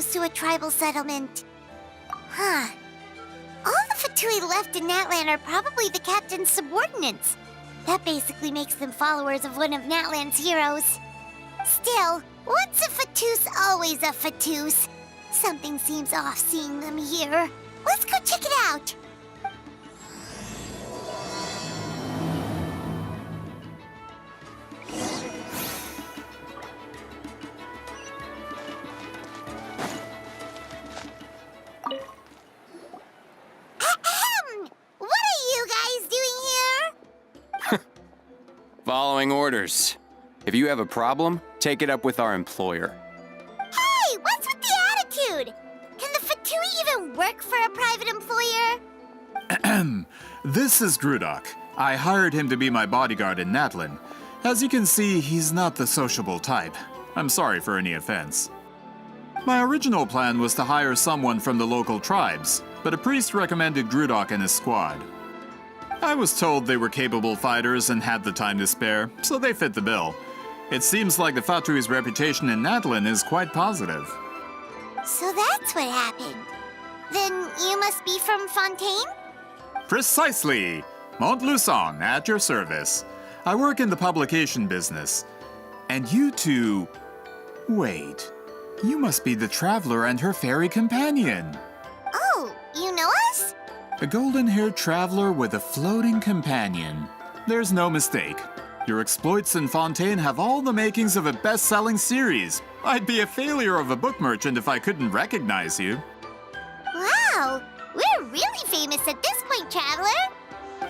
close to a tribal settlement. Huh. All the Fatui left in Natlan are probably the captain's subordinates. That basically makes them followers of one of Natlan's heroes. Still, once a Fatus, always a Fatus. Something seems off seeing them here. Let's go check it out. Ahem! What are you guys doing here? Following orders. If you have a problem, take it up with our employer. Hey, what's with the attitude? Can the Fatui even work for a private employer? This is Grudok. I hired him to be my bodyguard in Natlan. As you can see, he's not the sociable type. I'm sorry for any offense. My original plan was to hire someone from the local tribes, but a priest recommended Grudok and his squad. I was told they were capable fighters and had the time to spare, so they fit the bill. It seems like the Fatui's reputation in Natlan is quite positive. So that's what happened. Then you must be from Fontaine? Precisely! Montluçon, at your service. I work in the publication business. And you two... Wait. You must be the traveler and her fairy companion. Oh, you know us? A golden-haired traveler with a floating companion. There's no mistake. Your exploits in Fontaine have all the makings of a best-selling series. I'd be a failure of a book merchant if I couldn't recognize you. Wow, we're really famous at this point, Traveler.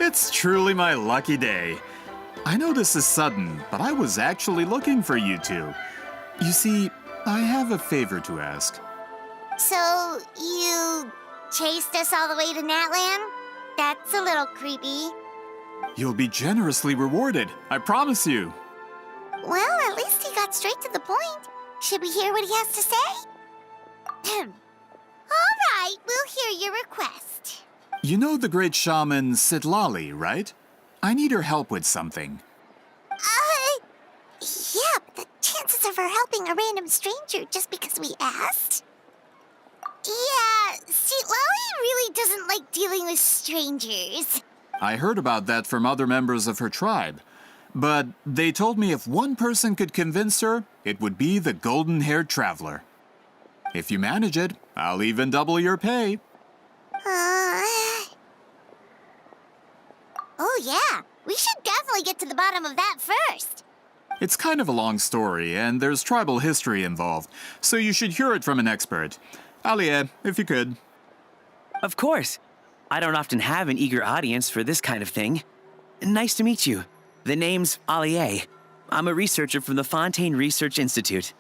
It's truly my lucky day. I know this is sudden, but I was actually looking for you two. You see, I have a favor to ask. So, you chased us all the way to Natlan? That's a little creepy. You'll be generously rewarded, I promise you. Well, at least he got straight to the point. Should we hear what he has to say? All right, we'll hear your request. You know the great shaman Sitlali, right? I need her help with something. Yeah, but the chances of her helping a random stranger just because we asked? Yeah, see, Lolly really doesn't like dealing with strangers. I heard about that from other members of her tribe. But they told me if one person could convince her, it would be the golden-haired traveler. If you manage it, I'll even double your pay. Oh yeah, we should definitely get to the bottom of that first. It's kind of a long story, and there's tribal history involved, so you should hear it from an expert. Alie, if you could. Of course. I don't often have an eager audience for this kind of thing. Nice to meet you. The name's Alie. I'm a researcher from the Fontaine Research Institute.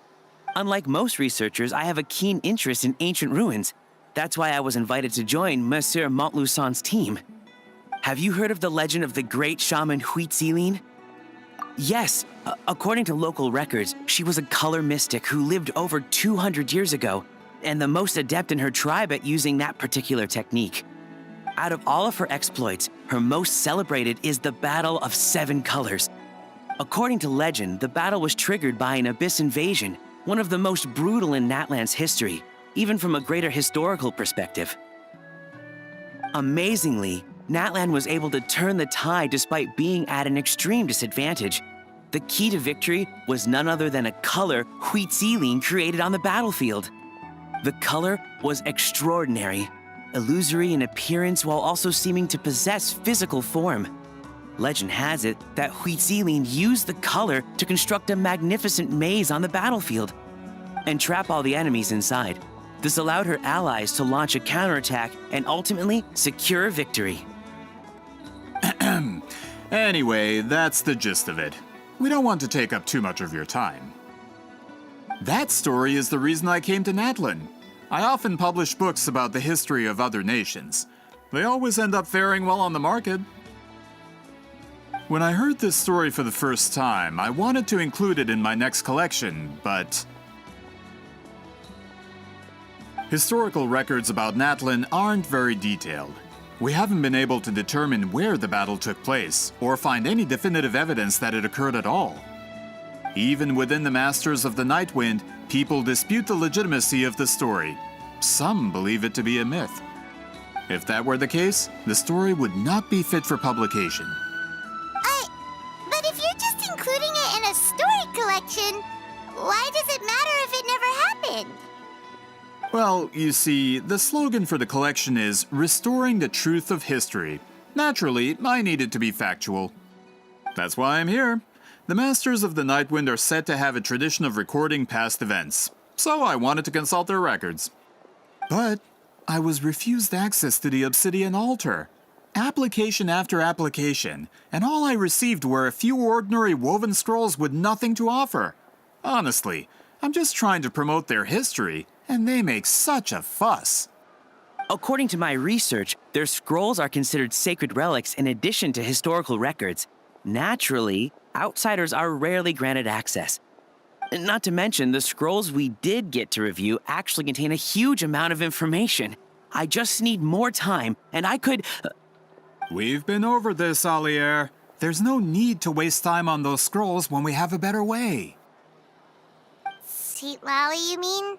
Unlike most researchers, I have a keen interest in ancient ruins. That's why I was invited to join Monsieur Montluçon's team. Have you heard of the legend of the great shaman Huitziline? Yes, according to local records, she was a color mystic who lived over 200 years ago, and the most adept in her tribe at using that particular technique. Out of all of her exploits, her most celebrated is the Battle of Seven Colors. According to legend, the battle was triggered by an abyss invasion, one of the most brutal in Natlan's history, even from a greater historical perspective. Amazingly, Natlan was able to turn the tide despite being at an extreme disadvantage. The key to victory was none other than a color Huitziline created on the battlefield. The color was extraordinary, illusory in appearance while also seeming to possess physical form. Legend has it that Huitziline used the color to construct a magnificent maze on the battlefield and trap all the enemies inside. This allowed her allies to launch a counterattack and ultimately secure victory. Anyway, that's the gist of it. We don't want to take up too much of your time. That story is the reason I came to Natlan. I often publish books about the history of other nations. They always end up faring well on the market. When I heard this story for the first time, I wanted to include it in my next collection, but... Historical records about Natlan aren't very detailed. We haven't been able to determine where the battle took place, or find any definitive evidence that it occurred at all. Even within the Masters of the Nightwind, people dispute the legitimacy of the story. Some believe it to be a myth. If that were the case, the story would not be fit for publication. But if you're just including it in a story collection, why does it matter if it never happened? Well, you see, the slogan for the collection is Restoring the Truth of History. Naturally, I need it to be factual. That's why I'm here. The Masters of the Nightwind are said to have a tradition of recording past events, so I wanted to consult their records. But I was refused access to the Obsidian Altar. Application after application, and all I received were a few ordinary woven scrolls with nothing to offer. Honestly, I'm just trying to promote their history, and they make such a fuss. According to my research, their scrolls are considered sacred relics in addition to historical records. Naturally, outsiders are rarely granted access. Not to mention, the scrolls we did get to review actually contain a huge amount of information. I just need more time, and I could... We've been over this, Alier. There's no need to waste time on those scrolls when we have a better way. Sweet Lolly, you mean?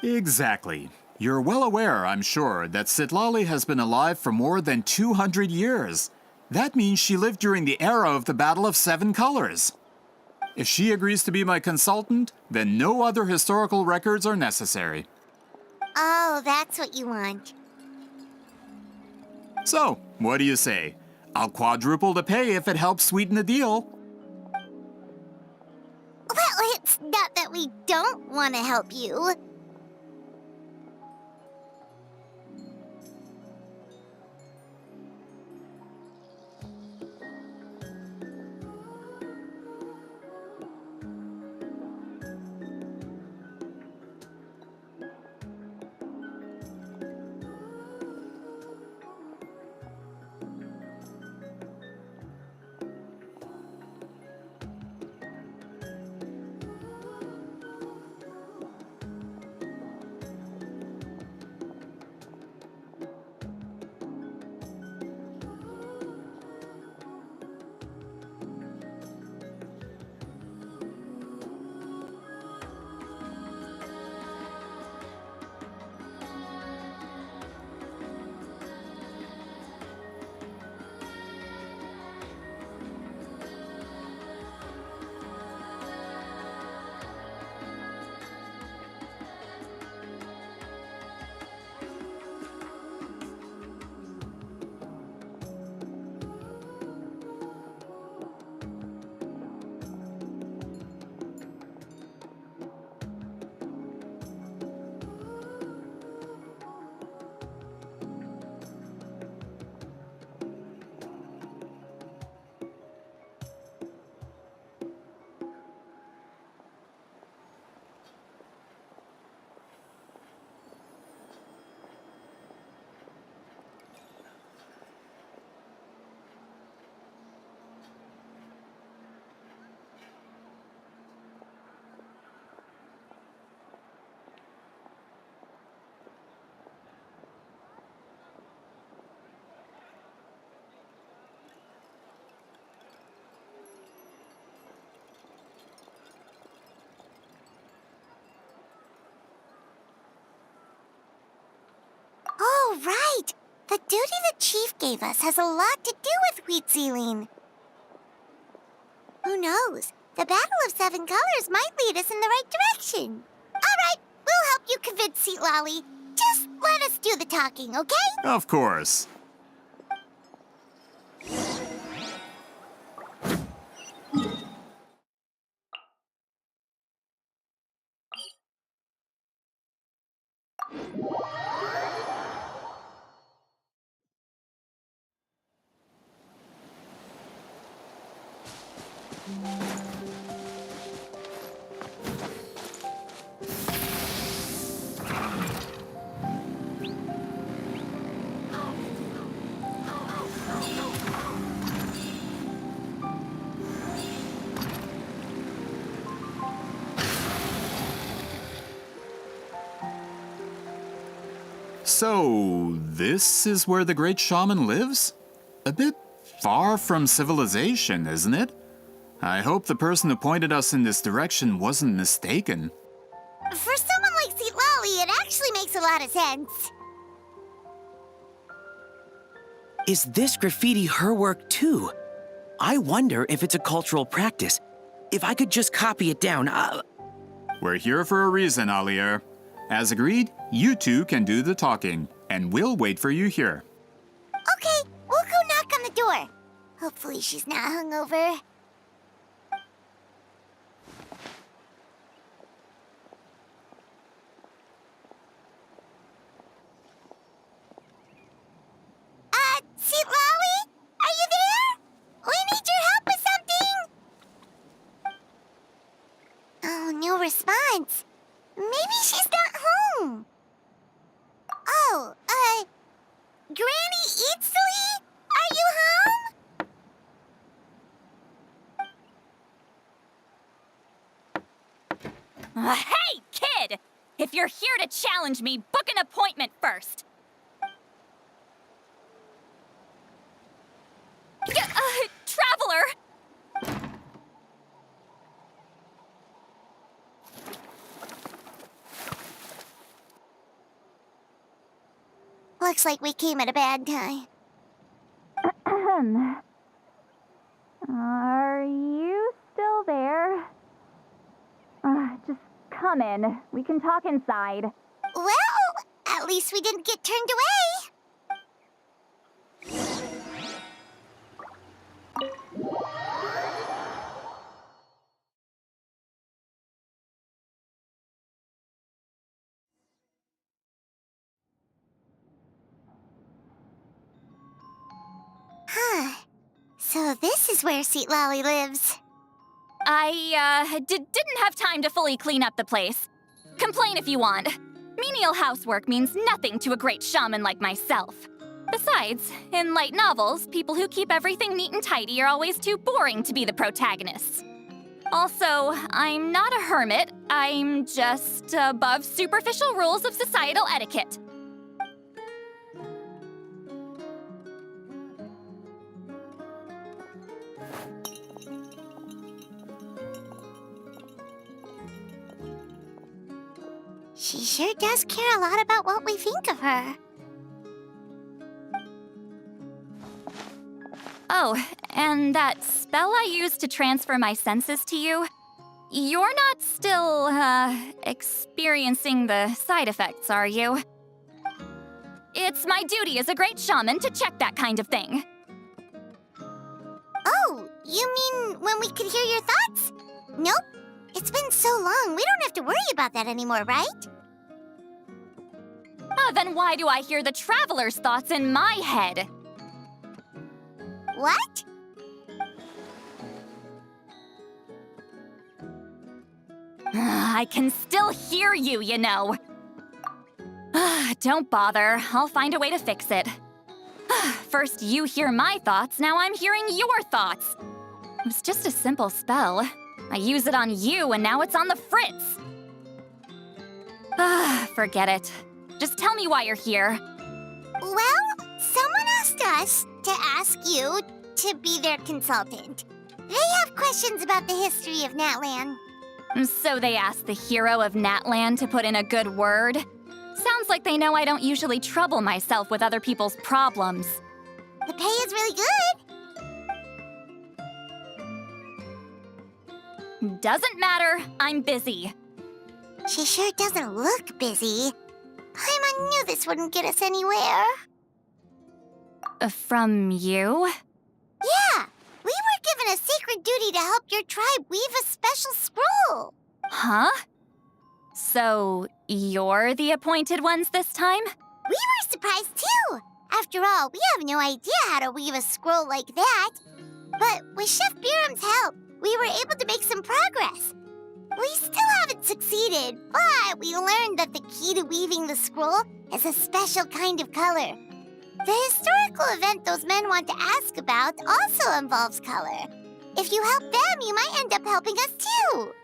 Exactly. You're well aware, I'm sure, that Sitlali has been alive for more than 200 years. That means she lived during the era of the Battle of Seven Colors. If she agrees to be my consultant, then no other historical records are necessary. Oh, that's what you want. So, what do you say? I'll quadruple the pay if it helps sweeten the deal. Well, it's not that we don't want to help you. Oh, right! The duty the chief gave us has a lot to do with wheat sealing. Who knows? The Battle of Seven Colors might lead us in the right direction. All right, we'll help you convince Seat Lolly. Just let us do the talking, okay? Of course. So, this is where the great shaman lives? A bit far from civilization, isn't it? I hope the person who pointed us in this direction wasn't mistaken. For someone like Lolly, it actually makes a lot of sense. Is this graffiti her work too? I wonder if it's a cultural practice. If I could just copy it down, We're here for a reason, Alier. As agreed, you two can do the talking, and we'll wait for you here. Okay, we'll go knock on the door. Hopefully she's not hungover. Lolly? Are you there? We need your help with something. Oh, no response. Maybe she's not home. Oh, Granny Eatsley? Are you home? Hey, kid! If you're here to challenge me, book an appointment first. Traveler! Looks like we came at a bad time. Are you still there? Just come in. We can talk inside. Well, at least we didn't get turned away. Huh. So this is where Seat Lolly lives. I, didn't have time to fully clean up the place. Complain if you want. Menial housework means nothing to a great shaman like myself. Besides, in light novels, people who keep everything neat and tidy are always too boring to be the protagonists. Also, I'm not a hermit. I'm just above superficial rules of societal etiquette. She sure does care a lot about what we think of her. Oh, and that spell I used to transfer my senses to you? You're not still, experiencing the side effects, are you? It's my duty as a great shaman to check that kind of thing. Oh, you mean when we could hear your thoughts? Nope. It's been so long, we don't have to worry about that anymore, right? Then why do I hear the traveler's thoughts in my head? What? I can still hear you, you know. Don't bother. I'll find a way to fix it. First you hear my thoughts, now I'm hearing your thoughts. It was just a simple spell. I use it on you, and now it's on the fritz. Forget it. Just tell me why you're here. Well, someone asked us to ask you to be their consultant. They have questions about the history of Natlan. So they asked the hero of Natlan to put in a good word? Sounds like they know I don't usually trouble myself with other people's problems. The pay is really good. Doesn't matter. I'm busy. She sure doesn't look busy. I knew this wouldn't get us anywhere. From you? Yeah, we were given a sacred duty to help your tribe weave a special scroll. Huh? So, you're the appointed ones this time? We were surprised too. After all, we have no idea how to weave a scroll like that. But with Chef Biram's help, we were able to make some progress. We still haven't succeeded, but we learned that the key to weaving the scroll is a special kind of color. The historical event those men want to ask about also involves color. If you help them, you might end up helping us too.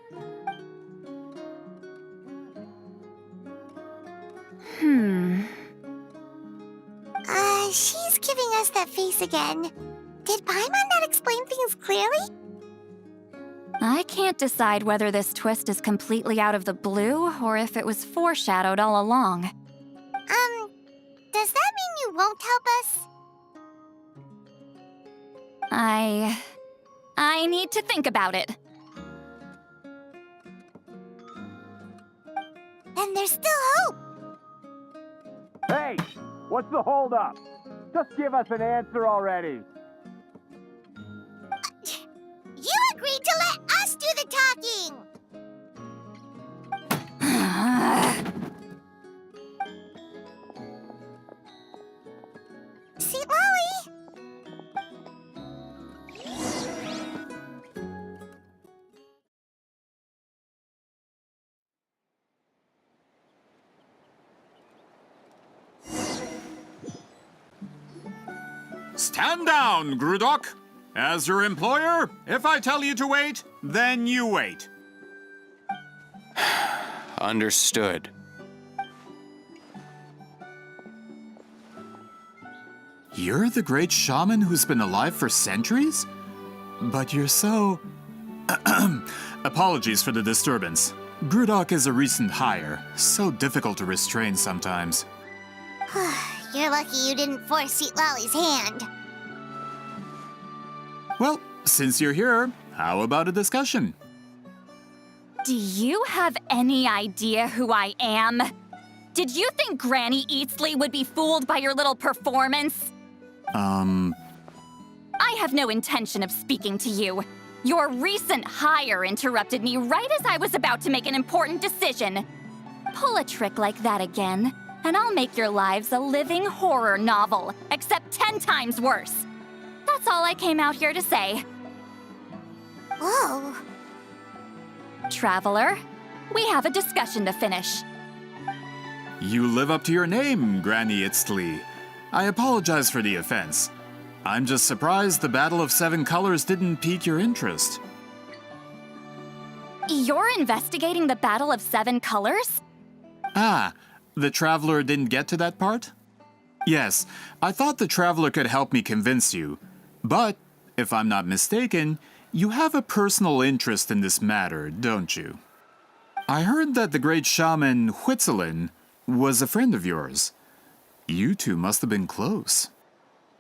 She's giving us that face again. Did Paimon not explain things clearly? I can't decide whether this twist is completely out of the blue or if it was foreshadowed all along. Does that mean you won't help us? I need to think about it. Then there's still hope. Hey, what's the holdup? Just give us an answer already. You agreed to let us do the talking. Sweet Lolly. Stand down, Grudok. As your employer, if I tell you to wait, then you wait. Understood. You're the great shaman who's been alive for centuries? But you're so... Apologies for the disturbance. Grudok is a recent hire, so difficult to restrain sometimes. You're lucky you didn't force Sweet Lolly's hand. Well, since you're here, how about a discussion? Do you have any idea who I am? Did you think Granny Eatsley would be fooled by your little performance? I have no intention of speaking to you. Your recent hire interrupted me right as I was about to make an important decision. Pull a trick like that again, and I'll make your lives a living horror novel, except 10 times worse. That's all I came out here to say. Whoa. Traveler, we have a discussion to finish. You live up to your name, Granny Itztli. I apologize for the offense. I'm just surprised the Battle of Seven Colors didn't pique your interest. You're investigating the Battle of Seven Colors? Ah, the Traveler didn't get to that part? Yes, I thought the Traveler could help me convince you. But, if I'm not mistaken, you have a personal interest in this matter, don't you? I heard that the great shaman Huitzilin was a friend of yours. You two must have been close.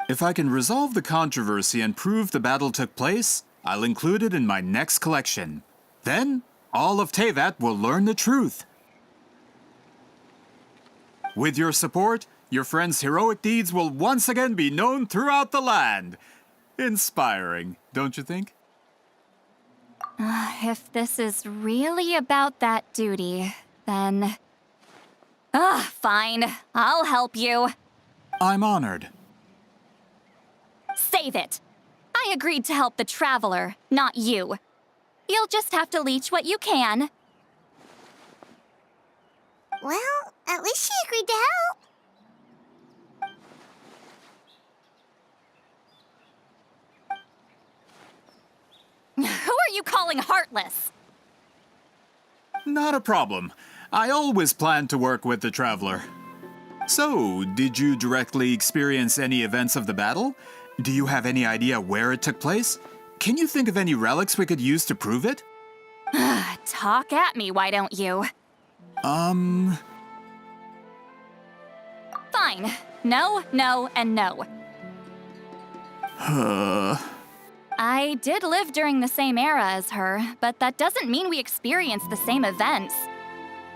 If I can resolve the controversy and prove the battle took place, I'll include it in my next collection. Then, all of Teyvat will learn the truth. With your support, your friend's heroic deeds will once again be known throughout the land. Inspiring, don't you think? If this is really about that duty, then... fine. I'll help you. I'm honored. Save it. I agreed to help the Traveler, not you. You'll just have to leech what you can. Well, at least she agreed to help. Who are you calling heartless? Not a problem. I always planned to work with the Traveler. So, did you directly experience any events of the battle? Do you have any idea where it took place? Can you think of any relics we could use to prove it? Talk at me, why don't you? Um... Fine. No, no, and no. I did live during the same era as her, but that doesn't mean we experienced the same events.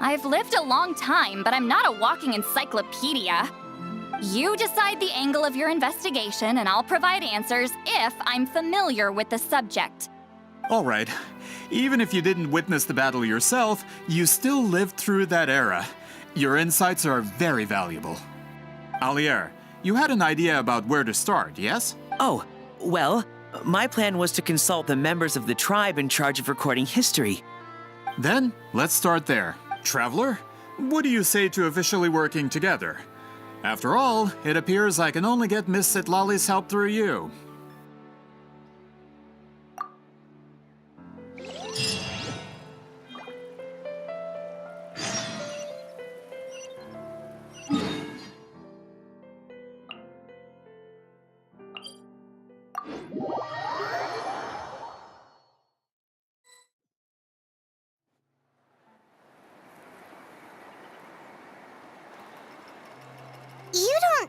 I've lived a long time, but I'm not a walking encyclopedia. You decide the angle of your investigation, and I'll provide answers if I'm familiar with the subject. All right. Even if you didn't witness the battle yourself, you still lived through that era. Your insights are very valuable. Alier, you had an idea about where to start, yes? Oh, well, my plan was to consult the members of the tribe in charge of recording history. Then, let's start there. Traveler, what do you say to officially working together? After all, it appears I can only get Miss Sitlali's help through you.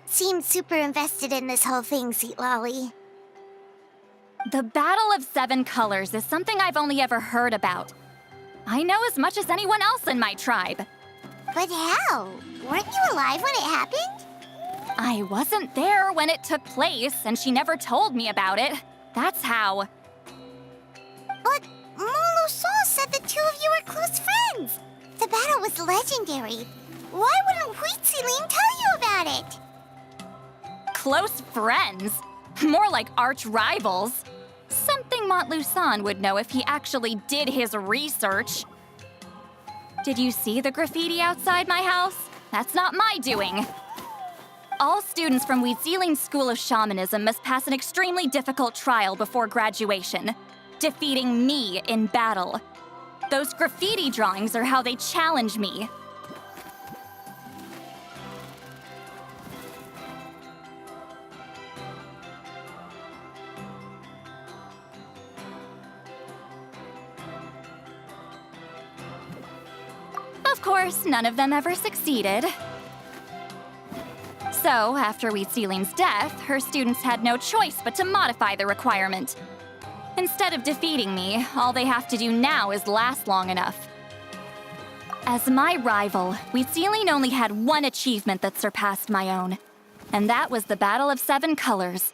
seem super invested in this whole thing, Sweet Lolly. The Battle of Seven Colors is something I've only ever heard about. I know as much as anyone else in my tribe. But how? Weren't you alive when it happened? I wasn't there when it took place, and she never told me about it. That's how. But Molu-Sol said the two of you were close friends. The battle was legendary. Why wouldn't Huitziling tell you about it? Close friends? More like arch rivals. Something Montluçon would know if he actually did his research. Did you see the graffiti outside my house? That's not my doing. All students from Huitziling's School of Shamanism must pass an extremely difficult trial before graduation, defeating me in battle. Those graffiti drawings are how they challenge me. Of course, none of them ever succeeded. So, after Huitziling's death, her students had no choice but to modify the requirement. Instead of defeating me, all they have to do now is last long enough. As my rival, Huitziling only had one achievement that surpassed my own, and that was the Battle of Seven Colors.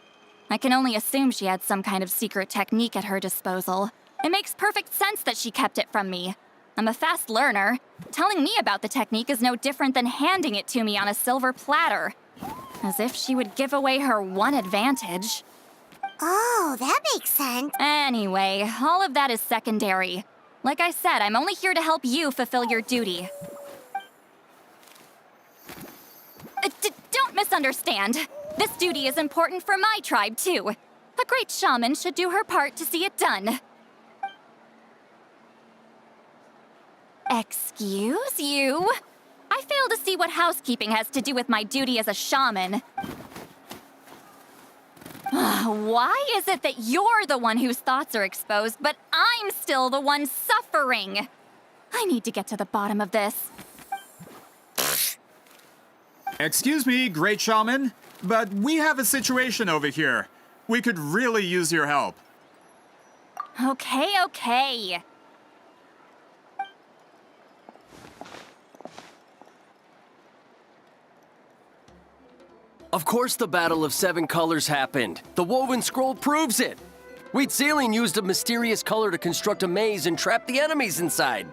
I can only assume she had some kind of secret technique at her disposal. It makes perfect sense that she kept it from me. I'm a fast learner. Telling me about the technique is no different than handing it to me on a silver platter. As if she would give away her one advantage. Oh, that makes sense. Anyway, all of that is secondary. Like I said, I'm only here to help you fulfill your duty. Don't misunderstand. This duty is important for my tribe, too. A great shaman should do her part to see it done. Excuse you? I fail to see what housekeeping has to do with my duty as a shaman. Why is it that you're the one whose thoughts are exposed, but I'm still the one suffering? I need to get to the bottom of this. Excuse me, Great Shaman, but we have a situation over here. We could really use your help. Okay. Of course the Battle of Seven Colors happened. The woven scroll proves it. Huitziling used a mysterious color to construct a maze and trap the enemies inside.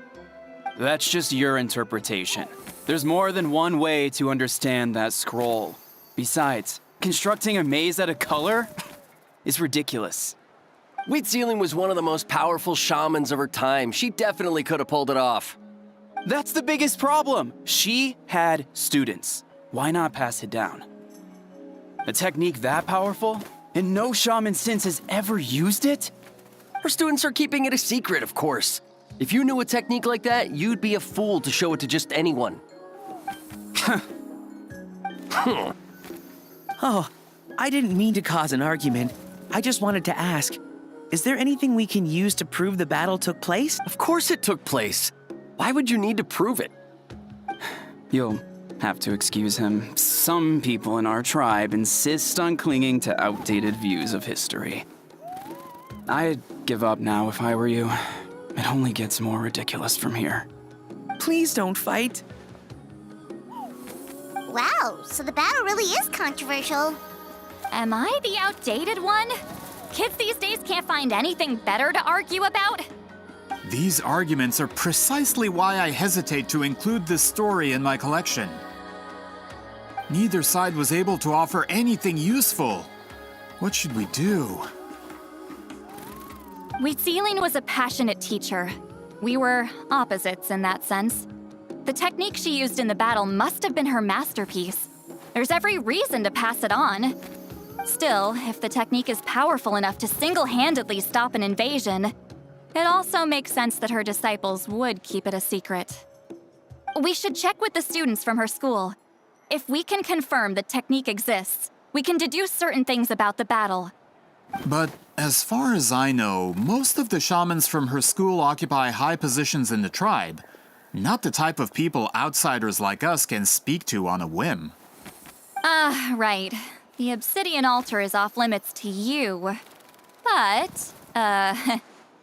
That's just your interpretation. There's more than one way to understand that scroll. Besides, constructing a maze out of color is ridiculous. Huitziling was one of the most powerful shamans of her time. She definitely could have pulled it off. That's the biggest problem. She had students. Why not pass it down? A technique that powerful? And no shaman since has ever used it? Her students are keeping it a secret, of course. If you knew a technique like that, you'd be a fool to show it to just anyone. Oh, I didn't mean to cause an argument. I just wanted to ask, is there anything we can use to prove the battle took place? Of course it took place. Why would you need to prove it? You'll have to excuse him. Some people in our tribe insist on clinging to outdated views of history. I'd give up now if I were you. It only gets more ridiculous from here. Please don't fight. Wow, so the battle really is controversial. Am I the outdated one? Kids these days can't find anything better to argue about? These arguments are precisely why I hesitate to include this story in my collection. Neither side was able to offer anything useful. What should we do? Huitziling was a passionate teacher. We were opposites in that sense. The technique she used in the battle must have been her masterpiece. There's every reason to pass it on. Still, if the technique is powerful enough to single-handedly stop an invasion, it also makes sense that her disciples would keep it a secret. We should check with the students from her school. If we can confirm the technique exists, we can deduce certain things about the battle. But as far as I know, most of the shamans from her school occupy high positions in the tribe. Not the type of people outsiders like us can speak to on a whim. Right. The obsidian altar is off limits to you. But,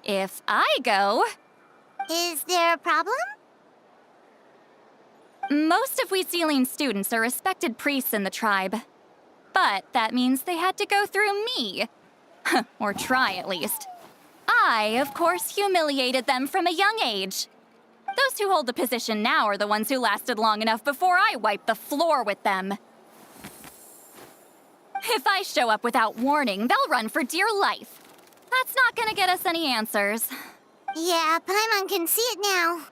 if I go, Is there a problem? most of Wheatsealing students are respected priests in the tribe. But that means they had to go through me. Or try, at least. I, of course, humiliated them from a young age. Those who hold the position now are the ones who lasted long enough before I wiped the floor with them. If I show up without warning, they'll run for dear life. That's not gonna get us any answers. Yeah, Paimon can see it now.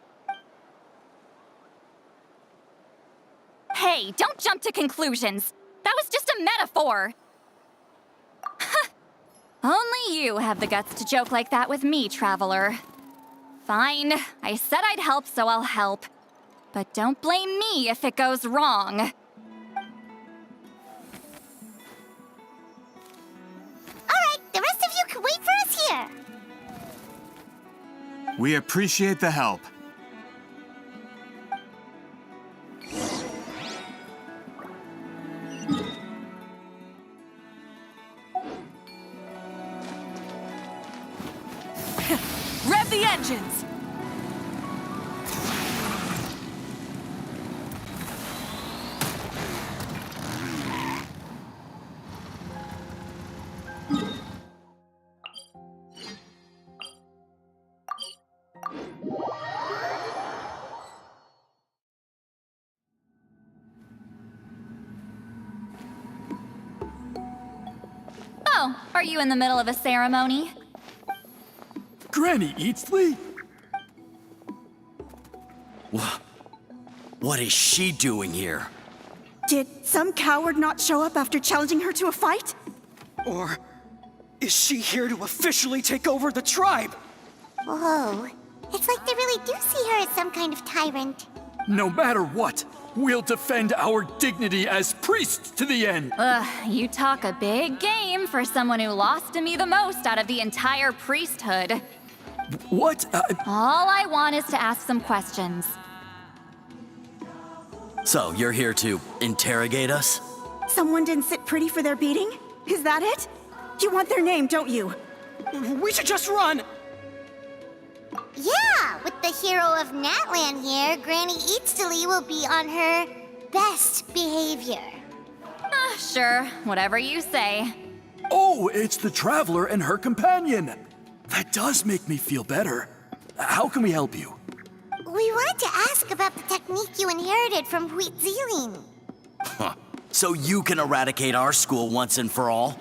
Hey, don't jump to conclusions. That was just a metaphor. Only you have the guts to joke like that with me, Traveler. Fine, I said I'd help, so I'll help. But don't blame me if it goes wrong. Alright, the rest of you can wait for us here. We appreciate the help. Rev the engines! Oh, are you in the middle of a ceremony? Granny Eatsley? What is she doing here? Did some coward not show up after challenging her to a fight? Or is she here to officially take over the tribe? Whoa. It's like they really do see her as some kind of tyrant. No matter what, we'll defend our dignity as priests to the end. You talk a big game for someone who lost to me the most out of the entire priesthood. What? All I want is to ask some questions. So, you're here to interrogate us? Someone didn't sit pretty for their beating? Is that it? You want their name, don't you? We should just run! Yeah, with the hero of Natlan here, Granny Eatsley will be on her best behavior. Sure, whatever you say. Oh, it's the Traveler and her companion. That does make me feel better. How can we help you? We wanted to ask about the technique you inherited from Wheatsealing. So you can eradicate our school once and for all?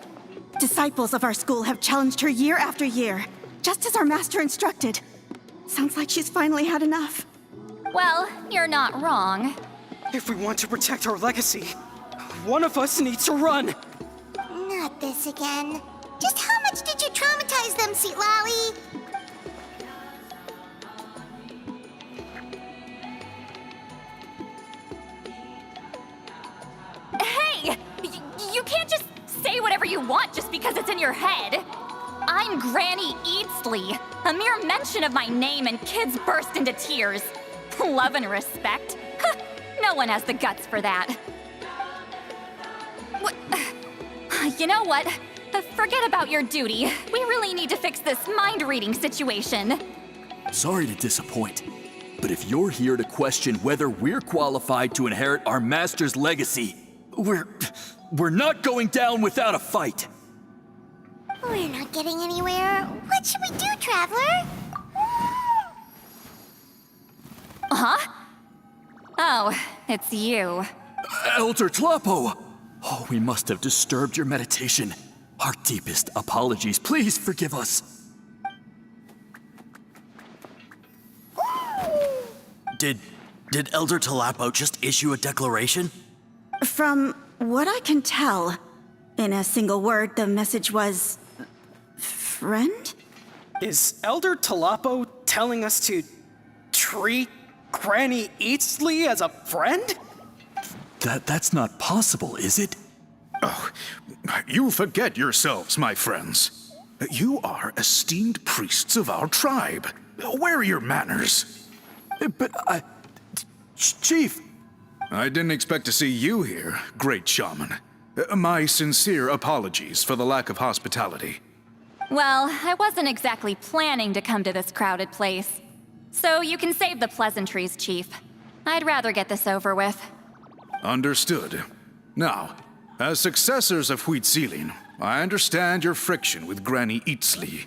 Disciples of our school have challenged her year after year, just as our master instructed. Sounds like she's finally had enough. Well, you're not wrong. If we want to protect our legacy, one of us needs to run. Not this again. Just how much did you traumatize them, Sweet Lolly? Hey! You can't just say whatever you want just because it's in your head. I'm Granny Eatsley. A mere mention of my name and kids burst into tears. Love and respect? No one has the guts for that. What? You know what? Forget about your duty. We really need to fix this mind-reading situation. Sorry to disappoint, but if you're here to question whether we're qualified to inherit our master's legacy, we're not going down without a fight. We're not getting anywhere. What should we do, Traveler? Huh? Oh, it's you. Elder Tlapo! Oh, we must have disturbed your meditation. Our deepest apologies. Please forgive us. Did Elder Tlapo just issue a declaration? From what I can tell, in a single word, the message was... friend? Is Elder Tlapo telling us to treat Granny Eatsley as a friend? That's not possible, is it? Oh, you forget yourselves, my friends. You are esteemed priests of our tribe. Where are your manners? But Chief, I didn't expect to see you here, great shaman. My sincere apologies for the lack of hospitality. Well, I wasn't exactly planning to come to this crowded place. So you can save the pleasantries, Chief. I'd rather get this over with. Understood. Now, as successors of Huitzilin, I understand your friction with Granny Eatsley.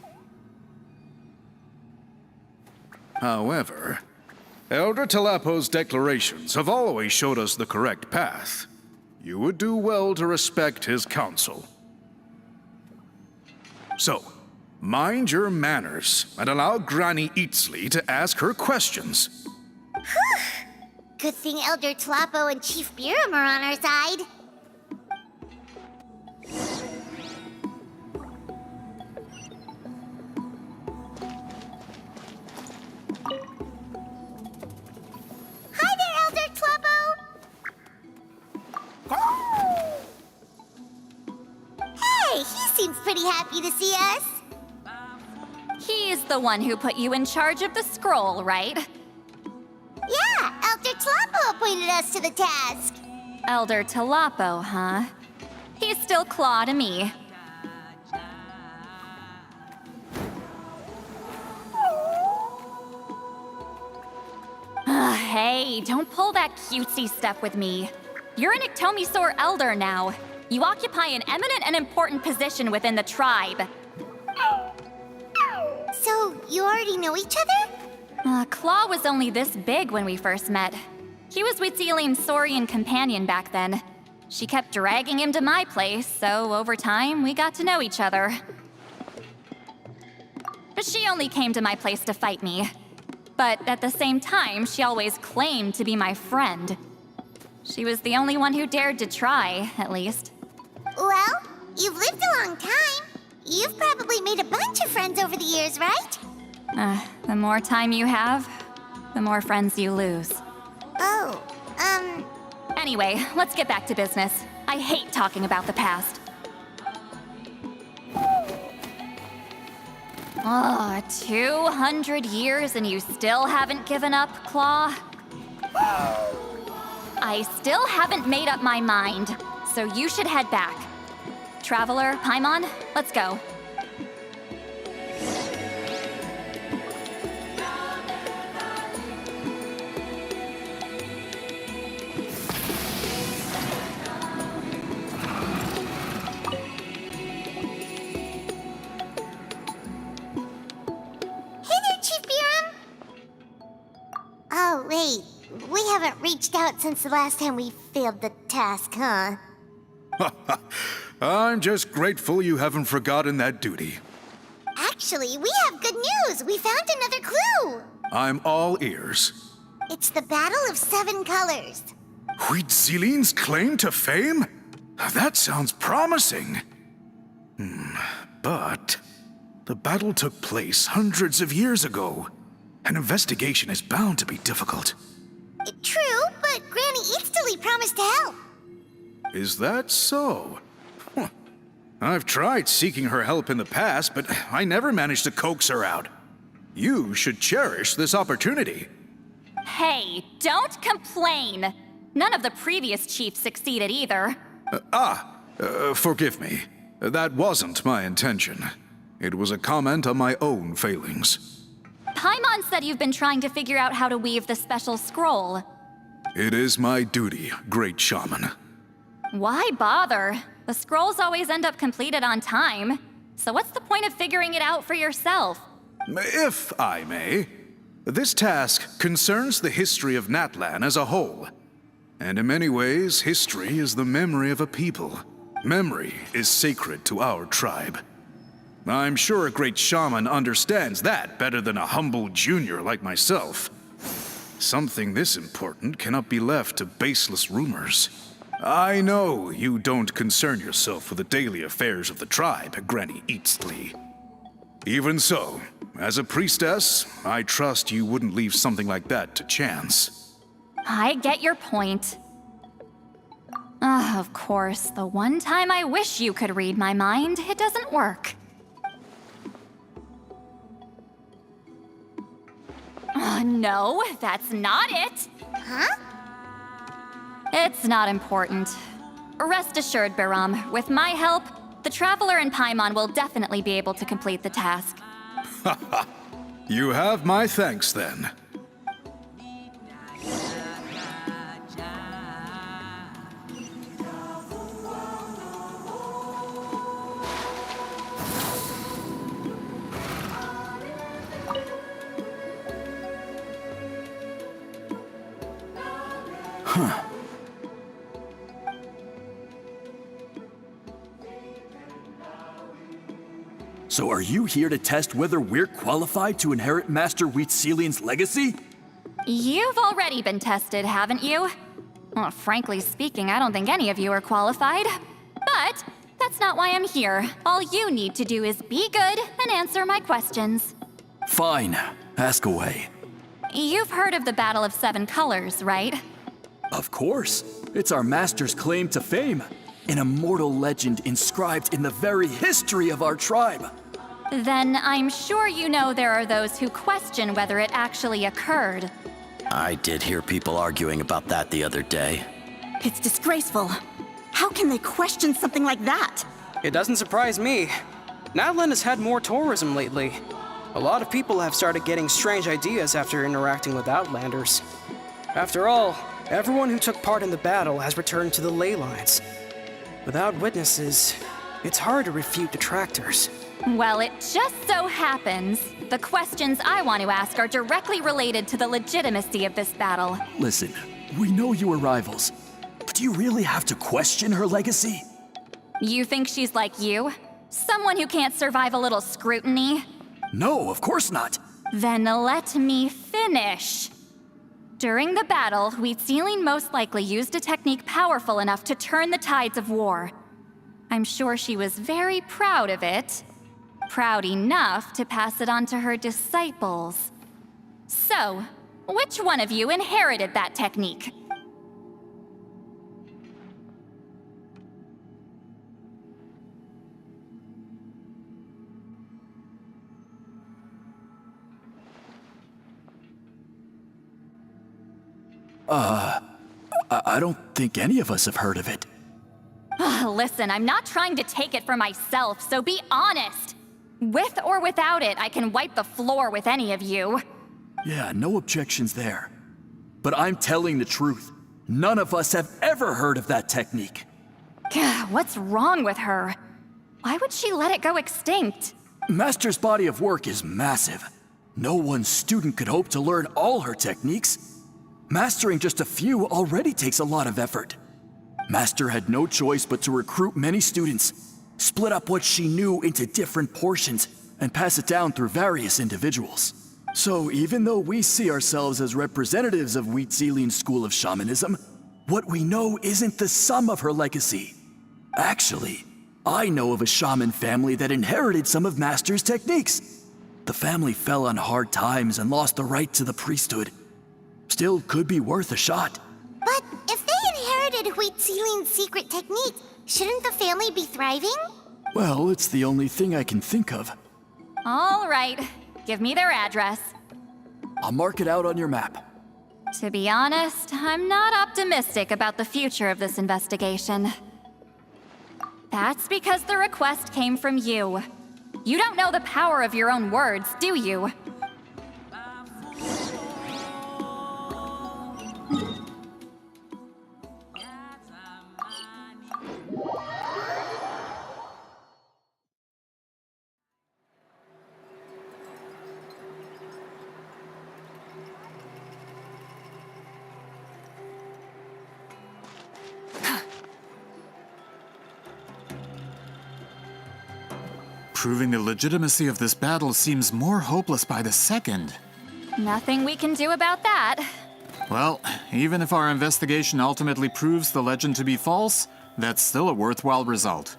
However, Elder Talapo's declarations have always showed us the correct path. You would do well to respect his counsel. So, mind your manners and allow Granny Eatsley to ask her questions. Good thing Elder Talapo and Chief Biram are on our side. Hi there, Elder Talapo! Hey, he seems pretty happy to see us. He's the one who put you in charge of the scroll, right? Yeah, Elder Talapo appointed us to the task. Elder Talapo, huh? He's still Claw to me. Hey, don't pull that cutesy stuff with me. You're an Iktomi Elder now. You occupy an eminent and important position within the tribe. So, you already know each other? Claw was only this big when we first met. He was Huitzilin's Saurian companion back then. She kept dragging him to my place, so over time, we got to know each other. But she only came to my place to fight me. But at the same time, she always claimed to be my friend. She was the only one who dared to try, at least. Well, you've lived a long time. You've probably made a bunch of friends over the years, right? The more time you have, the more friends you lose. Oh, Anyway, let's get back to business. I hate talking about the past. Oh, 200 years and you still haven't given up, Claw? I still haven't made up my mind, so you should head back. Traveler, Paimon, let's go. Oh, wait. We haven't reached out since the last time we failed the task, huh? I'm just grateful you haven't forgotten that duty. Actually, we have good news. We found another clue. I'm all ears. It's the Battle of Seven Colors. Huitzilin's claim to fame? That sounds promising. But the battle took place hundreds of years ago. An investigation is bound to be difficult. True, but Granny Eatsley promised to help. Is that so? Huh. I've tried seeking her help in the past, but I never managed to coax her out. You should cherish this opportunity. Hey, don't complain. None of the previous chiefs succeeded either. Forgive me. That wasn't my intention. It was a comment on my own failings. Paimon said you've been trying to figure out how to weave the special scroll. It is my duty, great shaman. Why bother? The scrolls always end up completed on time. So what's the point of figuring it out for yourself? If I may, this task concerns the history of Natlan as a whole. And in many ways, history is the memory of a people. Memory is sacred to our tribe. I'm sure a great shaman understands that better than a humble junior like myself. Something this important cannot be left to baseless rumors. I know you don't concern yourself with the daily affairs of the tribe, Granny Eatsley. Even so, as a priestess, I trust you wouldn't leave something like that to chance. I get your point. Of course, the one time I wish you could read my mind, it doesn't work. No, that's not it. Huh? It's not important. Rest assured, Baram, with my help, the Traveler and Paimon will definitely be able to complete the task. You have my thanks then. So are you here to test whether we're qualified to inherit Master Wheatselian's legacy? You've already been tested, haven't you? Well, frankly speaking, I don't think any of you are qualified. But that's not why I'm here. All you need to do is be good and answer my questions. Fine. Ask away. You've heard of the Battle of Seven Colors, right? Of course. It's our master's claim to fame. An immortal legend inscribed in the very history of our tribe. Then I'm sure you know there are those who question whether it actually occurred. I did hear people arguing about that the other day. It's disgraceful. How can they question something like that? It doesn't surprise me. Natlan has had more tourism lately. A lot of people have started getting strange ideas after interacting with Outlanders. After all, everyone who took part in the battle has returned to the ley lines. Without witnesses, it's hard to refute detractors. Well, it just so happens the questions I want to ask are directly related to the legitimacy of this battle. Listen, we know you were rivals, but do you really have to question her legacy? You think she's like you? Someone who can't survive a little scrutiny? No, of course not. Then let me finish. During the battle, Wheatselian most likely used a technique powerful enough to turn the tides of war. I'm sure she was very proud of it. Proud enough to pass it on to her disciples. So, which one of you inherited that technique? I don't think any of us have heard of it. Listen, I'm not trying to take it for myself, so be honest. With or without it, I can wipe the floor with any of you. Yeah, no objections there. But I'm telling the truth. None of us have ever heard of that technique. What's wrong with her? Why would she let it go extinct? Master's body of work is massive. No one student could hope to learn all her techniques. Mastering just a few already takes a lot of effort. Master had no choice but to recruit many students, split up what she knew into different portions, and pass it down through various individuals. So even though we see ourselves as representatives of Wheatselian's school of shamanism, what we know isn't the sum of her legacy. Actually, I know of a shaman family that inherited some of Master's techniques. The family fell on hard times and lost the right to the priesthood. Still could be worth a shot. But if they inherited Wheatselian's secret technique, shouldn't the family be thriving? Well, it's the only thing I can think of. All right, give me their address. I'll mark it out on your map. To be honest, I'm not optimistic about the future of this investigation. That's because the request came from you. You don't know the power of your own words, do you? Proving the legitimacy of this battle seems more hopeless by the second. Nothing we can do about that. Well, even if our investigation ultimately proves the legend to be false, that's still a worthwhile result.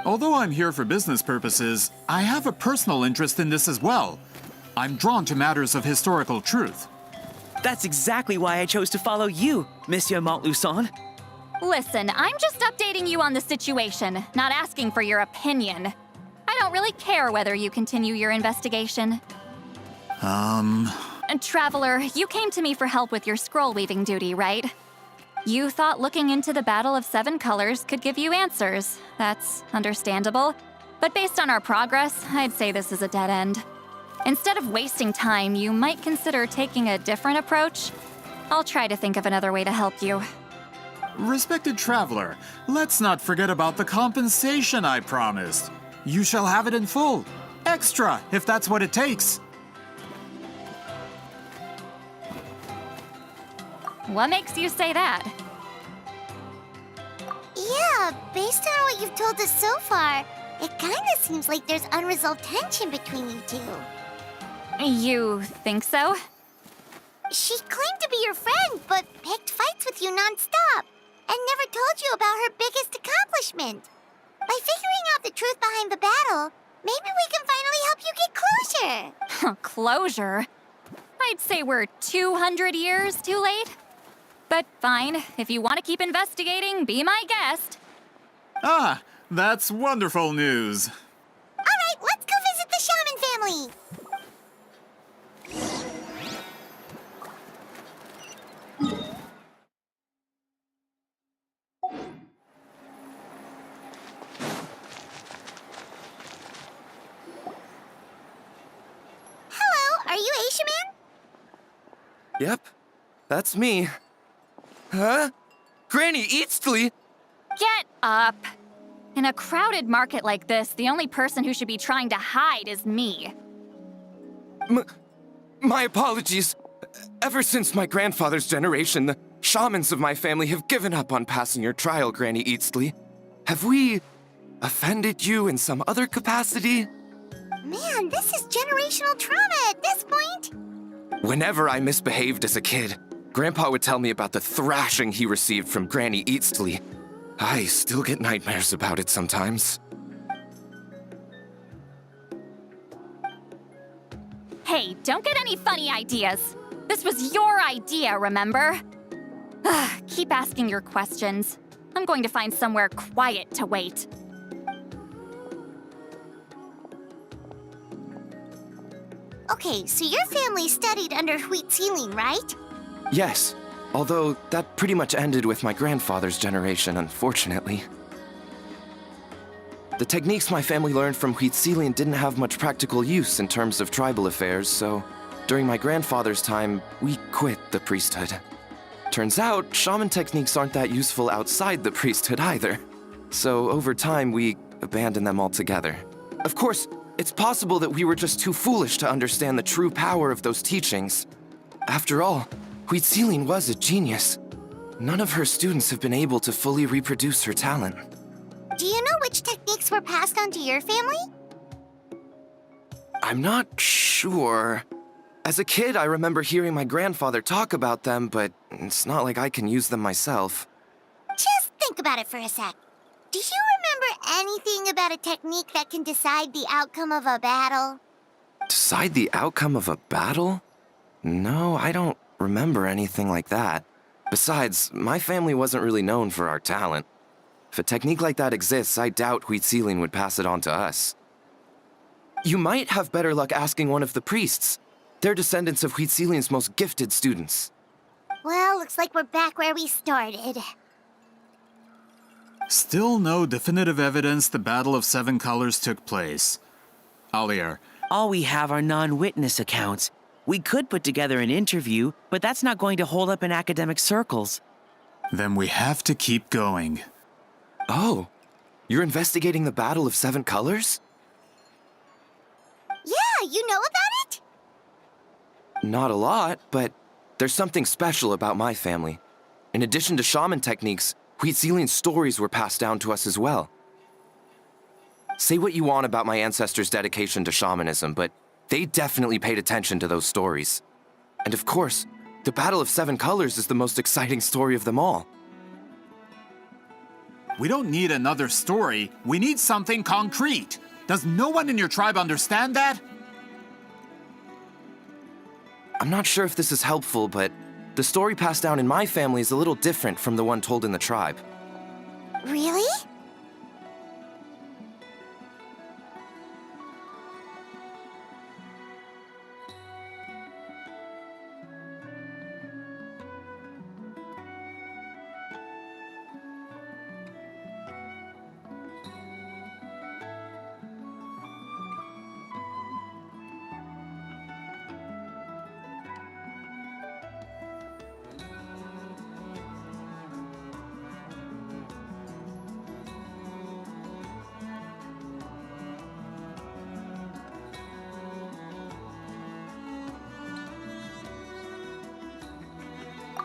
Although I'm here for business purposes, I have a personal interest in this as well. I'm drawn to matters of historical truth. That's exactly why I chose to follow you, Monsieur Montluçon. Listen, I'm just updating you on the situation, not asking for your opinion. I don't really care whether you continue your investigation. Traveler, you came to me for help with your scroll weaving duty, right? You thought looking into the Battle of Seven Colors could give you answers. That's understandable. But based on our progress, I'd say this is a dead end. Instead of wasting time, you might consider taking a different approach. I'll try to think of another way to help you. Respected traveler, let's not forget about the compensation I promised. You shall have it in full. Extra, if that's what it takes. What makes you say that? Yeah, based on what you've told us so far, it kinda seems like there's unresolved tension between you two. You think so? She claimed to be your friend, but picked fights with you nonstop, and never told you about her biggest accomplishment. By figuring out the truth behind the battle, maybe we can finally help you get closure. Closure? I'd say we're 200 years too late. But fine, if you want to keep investigating, be my guest. Ah, that's wonderful news. All right, let's go visit the shaman family. Hello, are you Aisha Man? Yep, that's me. Huh? Granny Eastly? Get up! In a crowded market like this, the only person who should be trying to hide is me. My apologies. Ever since my grandfather's generation, the shamans of my family have given up on passing your trial, Granny Eastly. Have we offended you in some other capacity? Man, this is generational trauma at this point. Whenever I misbehaved as a kid, Grandpa would tell me about the thrashing he received from Granny Eastly. I still get nightmares about it sometimes. Hey, don't get any funny ideas. This was your idea, remember? Keep asking your questions. I'm going to find somewhere quiet to wait. Okay, so your family studied under Wheat Ceiling, right? Yes, although that pretty much ended with my grandfather's generation, unfortunately. The techniques my family learned from Huitzilian didn't have much practical use in terms of tribal affairs, so during my grandfather's time, we quit the priesthood. Turns out, shaman techniques aren't that useful outside the priesthood either. So over time, we abandoned them altogether. Of course, it's possible that we were just too foolish to understand the true power of those teachings. After all, Huitzilian was a genius. None of her students have been able to fully reproduce her talent. Do you know which techniques were passed on to your family? I'm not sure. As a kid, I remember hearing my grandfather talk about them, but it's not like I can use them myself. Just think about it for a sec. Do you remember anything about a technique that can decide the outcome of a battle? Decide the outcome of a battle? No, I don't remember anything like that. Besides, my family wasn't really known for our talent. If a technique like that exists, I doubt Huitzilian would pass it on to us. You might have better luck asking one of the priests. They're descendants of Huitzilian's most gifted students. Well, looks like we're back where we started. Still no definitive evidence the Battle of Seven Colors took place. Alier, All we have are non-witness accounts. We could put together an interview, but that's not going to hold up in academic circles. then we have to keep going. Oh, you're investigating the Battle of Seven Colors? Yeah, you know about it? Not a lot, but there's something special about my family. In addition to shaman techniques, Huitzilian stories were passed down to us as well. Say what you want about my ancestors' dedication to shamanism, but they definitely paid attention to those stories. And of course, the Battle of Seven Colors is the most exciting story of them all. We don't need another story. We need something concrete. Does no one in your tribe understand that? I'm not sure if this is helpful, but the story passed down in my family is a little different from the one told in the tribe. Really?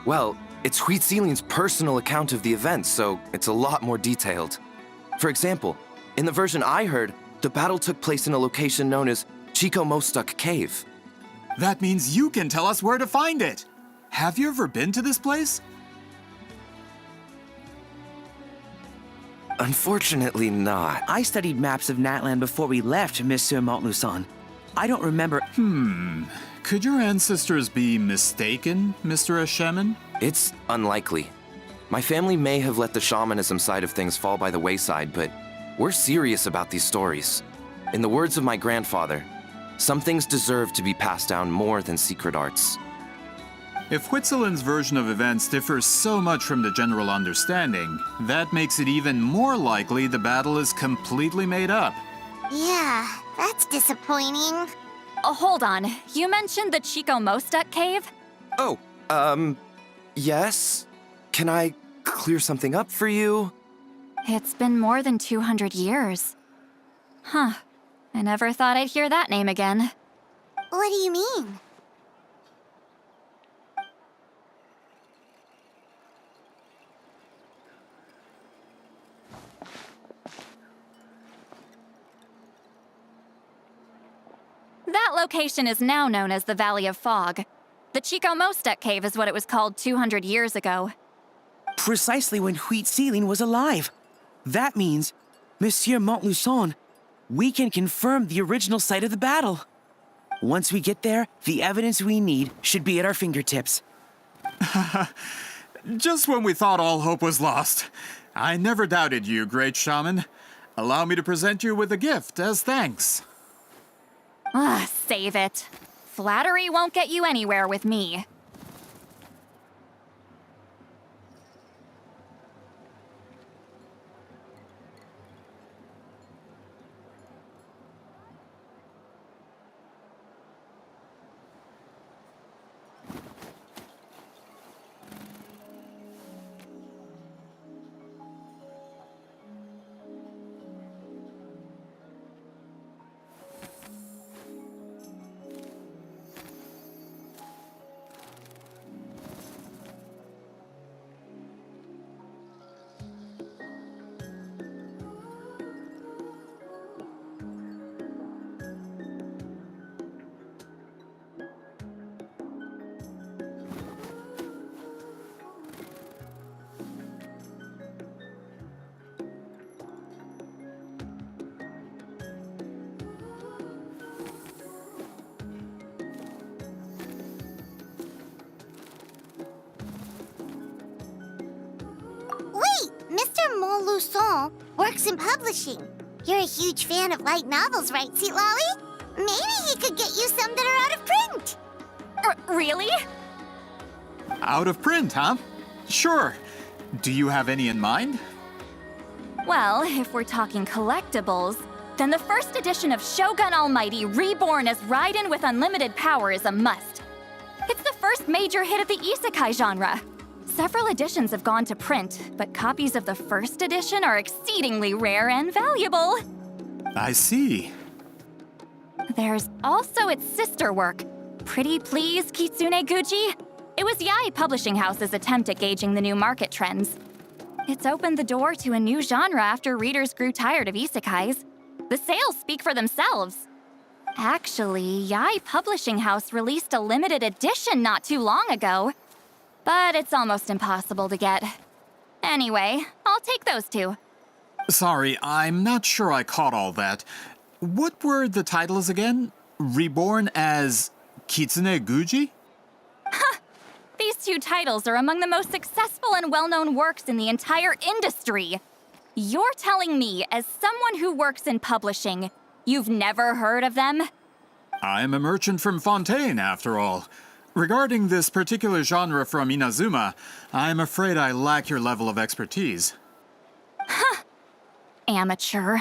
Well, it's Huitzilian's personal account of the event, so it's a lot more detailed. For example, in the version I heard, the battle took place in a location known as Chico Mostuk Cave. That means you can tell us where to find it. Have you ever been to this place? Unfortunately not. I studied maps of Natlan before we left, Monsieur Montluçon. I don't remember. Could your ancestors be mistaken, Mr. Ashemin? It's unlikely. My family may have let the shamanism side of things fall by the wayside, but we're serious about these stories. In the words of my grandfather, some things deserve to be passed down more than secret arts. If Huitzilin's version of events differs so much from the general understanding, that makes it even more likely the battle is completely made up. Yeah, that's disappointing. Hold on. You mentioned the Chico Mostuk cave? Oh, yes? Can I clear something up for you? It's been more than 200 years. Huh. I never thought I'd hear that name again. What do you mean? That location is now known as the Valley of Fog. The Chico Mostuk cave is what it was called 200 years ago. Precisely when Huitzilin was alive. That means, Monsieur Montluçon, we can confirm the original site of the battle. Once we get there, the evidence we need should be at our fingertips. Just when we thought all hope was lost. I never doubted you, great shaman. Allow me to present you with a gift as thanks. Save it. Flattery won't get you anywhere with me. Mr. Montluçon works in publishing. You're a huge fan of light novels, right, Seatlolly? Maybe he could get you some that are out of print. Really? Out of print, huh? Sure. Do you have any in mind? Well, if we're talking collectibles, then the first edition of Shogun Almighty Reborn as Raiden with Unlimited Power is a must. It's the first major hit of the isekai genre. Several editions have gone to print, but copies of the first edition are exceedingly rare and valuable. I see. There's also its sister work, Pretty Please Kitsune Guji. It was Yae Publishing House's attempt at gauging the new market trends. It's opened the door to a new genre after readers grew tired of isekais. The sales speak for themselves. Actually, Yae Publishing House released a limited edition not too long ago, but it's almost impossible to get. Anyway, I'll take those two. Sorry, I'm not sure I caught all that. What were the titles again? Reborn as Kitsune Guji? These two titles are among the most successful and well-known works in the entire industry. You're telling me, as someone who works in publishing, you've never heard of them? I'm a merchant from Fontaine, after all. Regarding this particular genre from Inazuma, I'm afraid I lack your level of expertise. Amateur.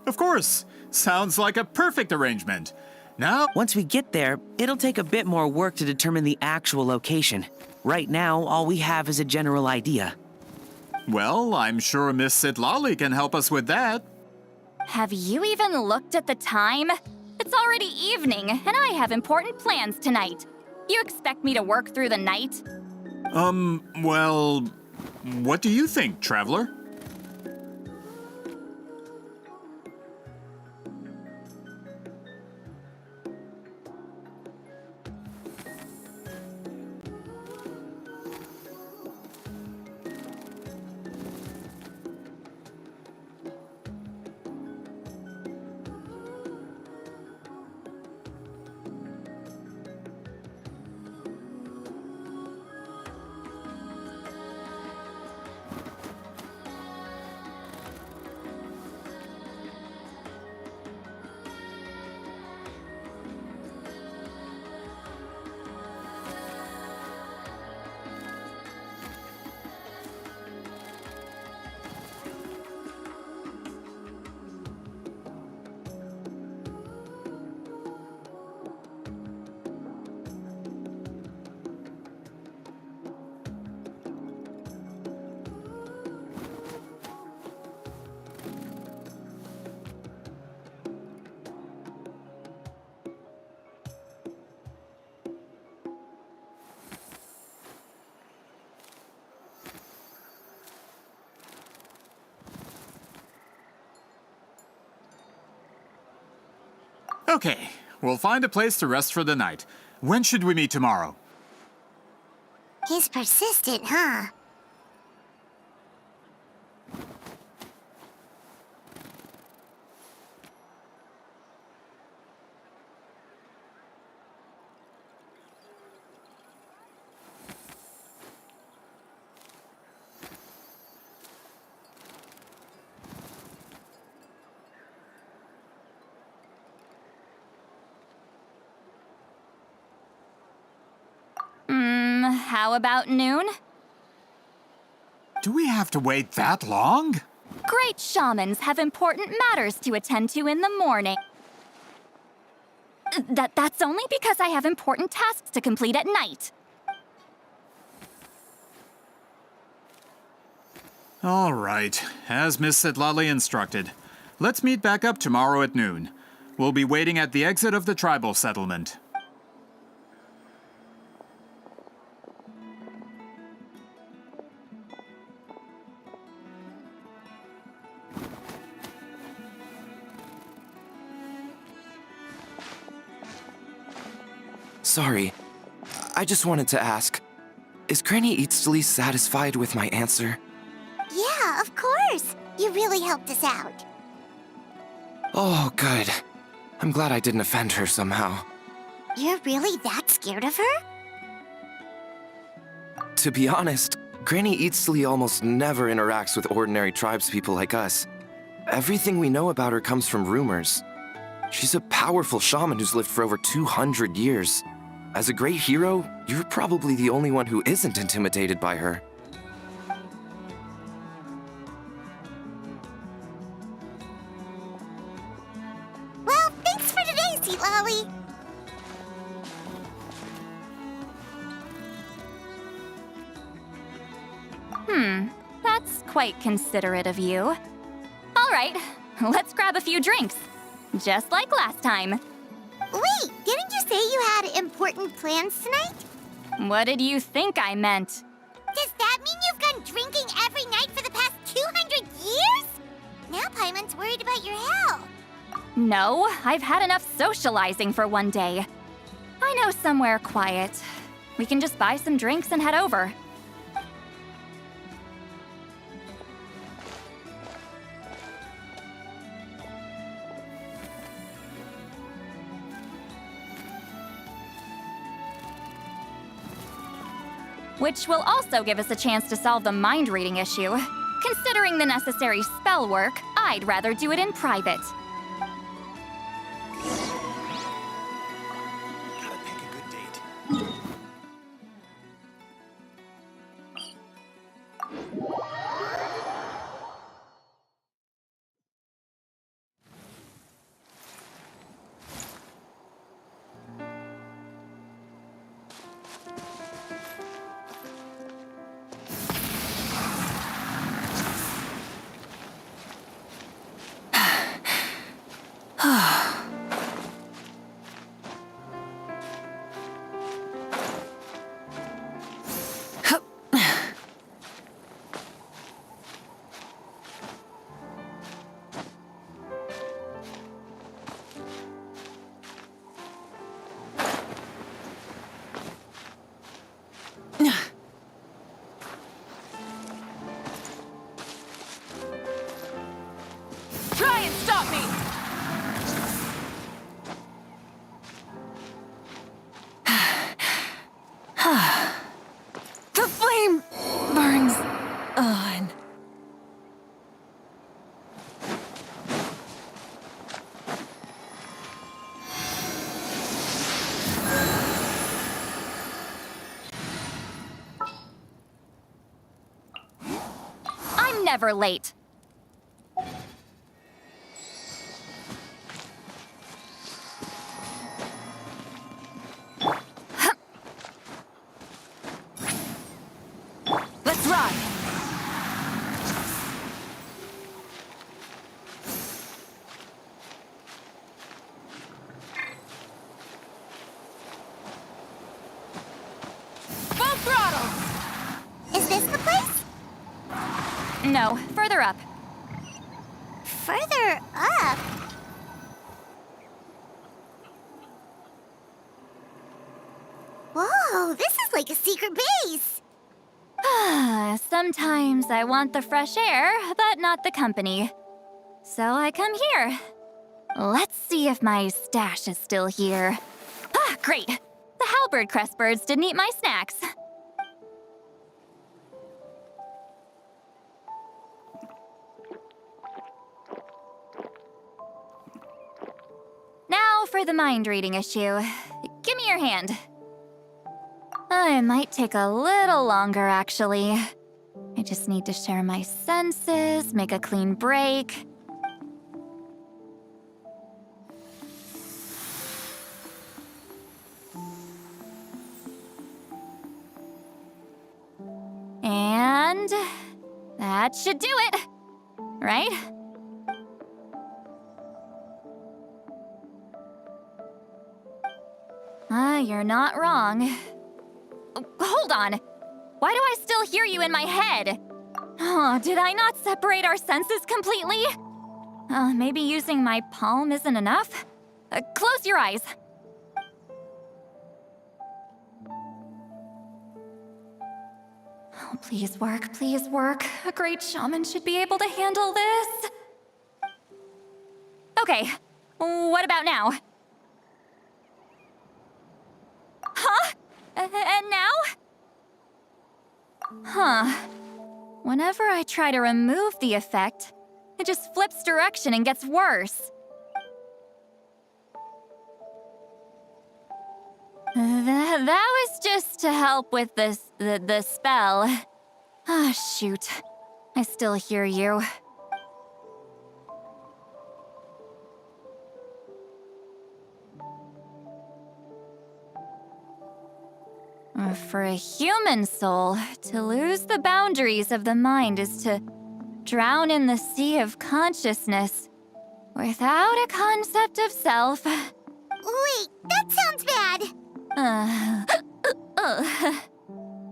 Of course. Sounds like a perfect arrangement. Now, Once we get there, it'll take a bit more work to determine the actual location. Right now, all we have is a general idea. well, I'm sure Miss Sitlali can help us with that. Have you even looked at the time? It's already evening, and I have important plans tonight. You expect me to work through the night? Well, what do you think, traveler? Okay, we'll find a place to rest for the night. When should we meet tomorrow? He's persistent, huh? How about noon? Do we have to wait that long? Great shamans have important matters to attend to in the morning. That's only because I have important tasks to complete at night. All right, as Miss Sitlali instructed. Let's meet back up tomorrow at noon. We'll be waiting at the exit of the tribal settlement. Sorry, I just wanted to ask, is Granny Eatsley satisfied with my answer? Yeah, of course. You really helped us out. Oh, good. I'm glad I didn't offend her somehow. You're really that scared of her? To be honest, Granny Eatsley almost never interacts with ordinary tribespeople like us. Everything we know about her comes from rumors. She's a powerful shaman who's lived for over 200 years. As a great hero, you're probably the only one who isn't intimidated by her. Well, thanks for today, Sitlali. That's quite considerate of you. All right, let's grab a few drinks. Just like last time. Wait, didn't you say you had important plans tonight? What did you think I meant? Does that mean you've gone drinking every night for the past 200 years? Now Paimon's worried about your health. No, I've had enough socializing for one day. I know somewhere quiet. We can just buy some drinks and head over. Which will also give us a chance to solve the mind-reading issue. Considering the necessary spell work, I'd rather do it in private. Gotta pick a good date. Try and stop me! The flame burns on. I'm never late. Let's run. Full throttle! Is this the place? No, further up. Further up? Whoa, this is like a secret base. Sometimes I want the fresh air, but not the company. So I come here. Let's see if my stash is still here. Ah, great! The halberd crest birds didn't eat my snacks. Now for the mind reading issue. Give me your hand. It might take a little longer, actually. I just need to share my senses, make a clean break. And that should do it, right? You're not wrong. Hold on. Why do I still hear you in my head? Oh, did I not separate our senses completely? Maybe using my palm isn't enough? Close your eyes. Oh, please work, please work. A great shaman should be able to handle this. Okay, what about now? Huh? And now? Huh. Whenever I try to remove the effect, it just flips direction and gets worse. That was just to help with the spell. Ah, shoot. I still hear you. For a human soul, to lose the boundaries of the mind is to drown in the sea of consciousness without a concept of self. Wait, that sounds bad.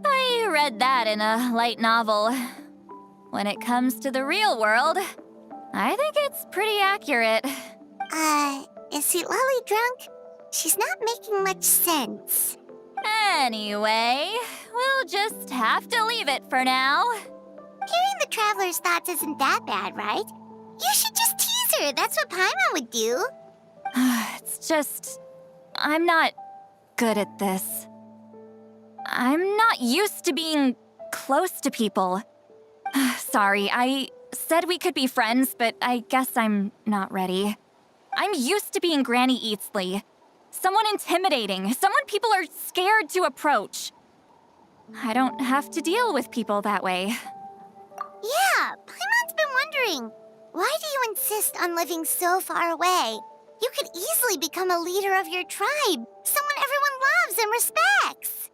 I read that in a light novel. When it comes to the real world, I think it's pretty accurate. Is Sweet Lolly drunk? She's not making much sense. Anyway, we'll just have to leave it for now. Hearing the Traveler's thoughts isn't that bad, right? You should just tease her. That's what Paimon would do. It's just... I'm not good at this. I'm not used to being close to people. Sorry, I said we could be friends, but I guess I'm not ready. I'm used to being Granny Eatsley. Someone intimidating, someone people are scared to approach. I don't have to deal with people that way. Yeah, Paimon's been wondering. Why do you insist on living so far away? You could easily become a leader of your tribe, someone everyone loves and respects.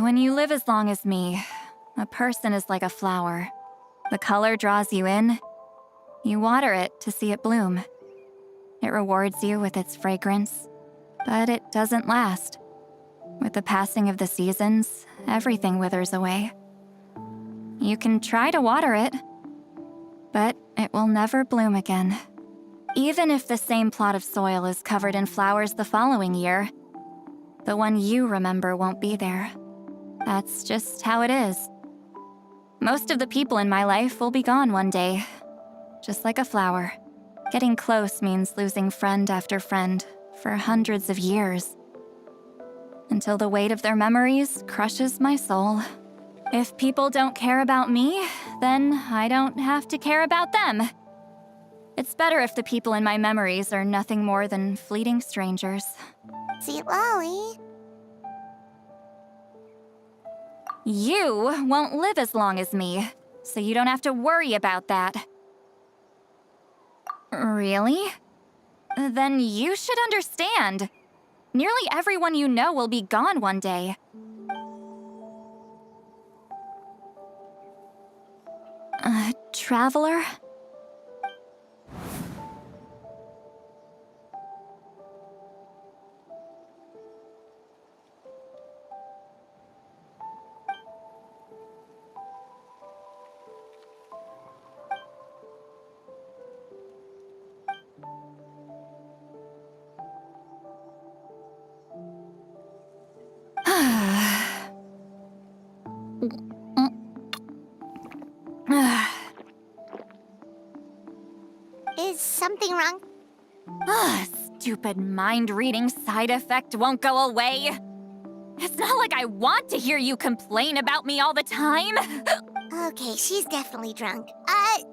When you live as long as me, a person is like a flower. The color draws you in. You water it to see it bloom. It rewards you with its fragrance, but it doesn't last. With the passing of the seasons, everything withers away. You can try to water it, but it will never bloom again. Even if the same plot of soil is covered in flowers the following year, the one you remember won't be there. That's just how it is. Most of the people in my life will be gone one day, just like a flower. Getting close means losing friend after friend for hundreds of years, until the weight of their memories crushes my soul. If people don't care about me, then I don't have to care about them. It's better if the people in my memories are nothing more than fleeting strangers. Sweet Lolly. You won't live as long as me, so you don't have to worry about that. Really? Then you should understand. Nearly everyone you know will be gone one day. Traveler? Is something wrong? Stupid mind-reading side effect won't go away. It's not like I want to hear you complain about me all the time. Okay, she's definitely drunk.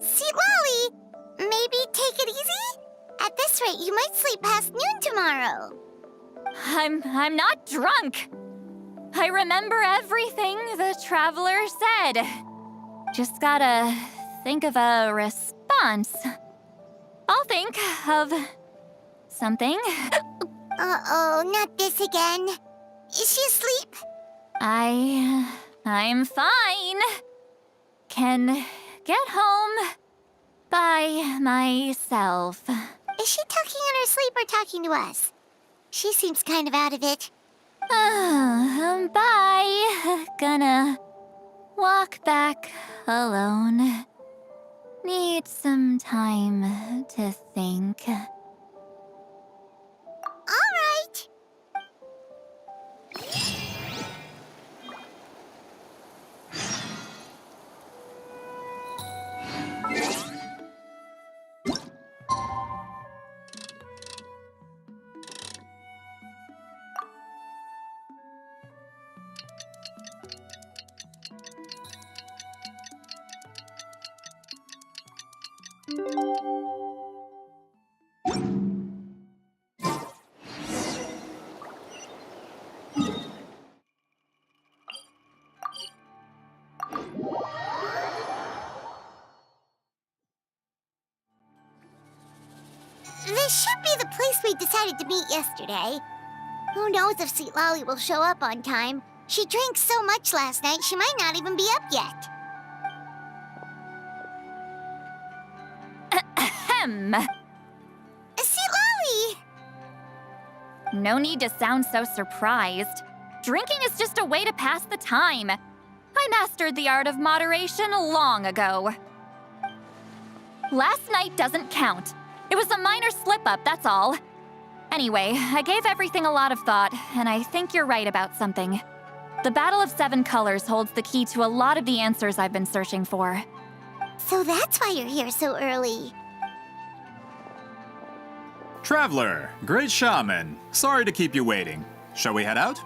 Sweet Lolly, maybe take it easy? At this rate, you might sleep past noon tomorrow. I'm not drunk. I remember everything the traveler said. Just gotta think of a response. I'll think of something. Uh-oh, not this again. Is she asleep? I'm fine. Can get home by myself. Is she talking in her sleep or talking to us? She seems kind of out of it. Bye. Gonna walk back alone. Need some time to think. All right. This should be the place we decided to meet yesterday. Who knows if Sweet Lolly will show up on time? She drank so much last night, she might not even be up yet. Ahem. Sweet Lolly! No need to sound so surprised. Drinking is just a way to pass the time. I mastered the art of moderation long ago. Last night doesn't count. It was a minor slip-up, that's all. Anyway, I gave everything a lot of thought, and I think you're right about something. The Battle of Seven Colors holds the key to a lot of the answers I've been searching for. So that's why you're here so early. Traveler, great shaman. Sorry to keep you waiting. Shall we head out?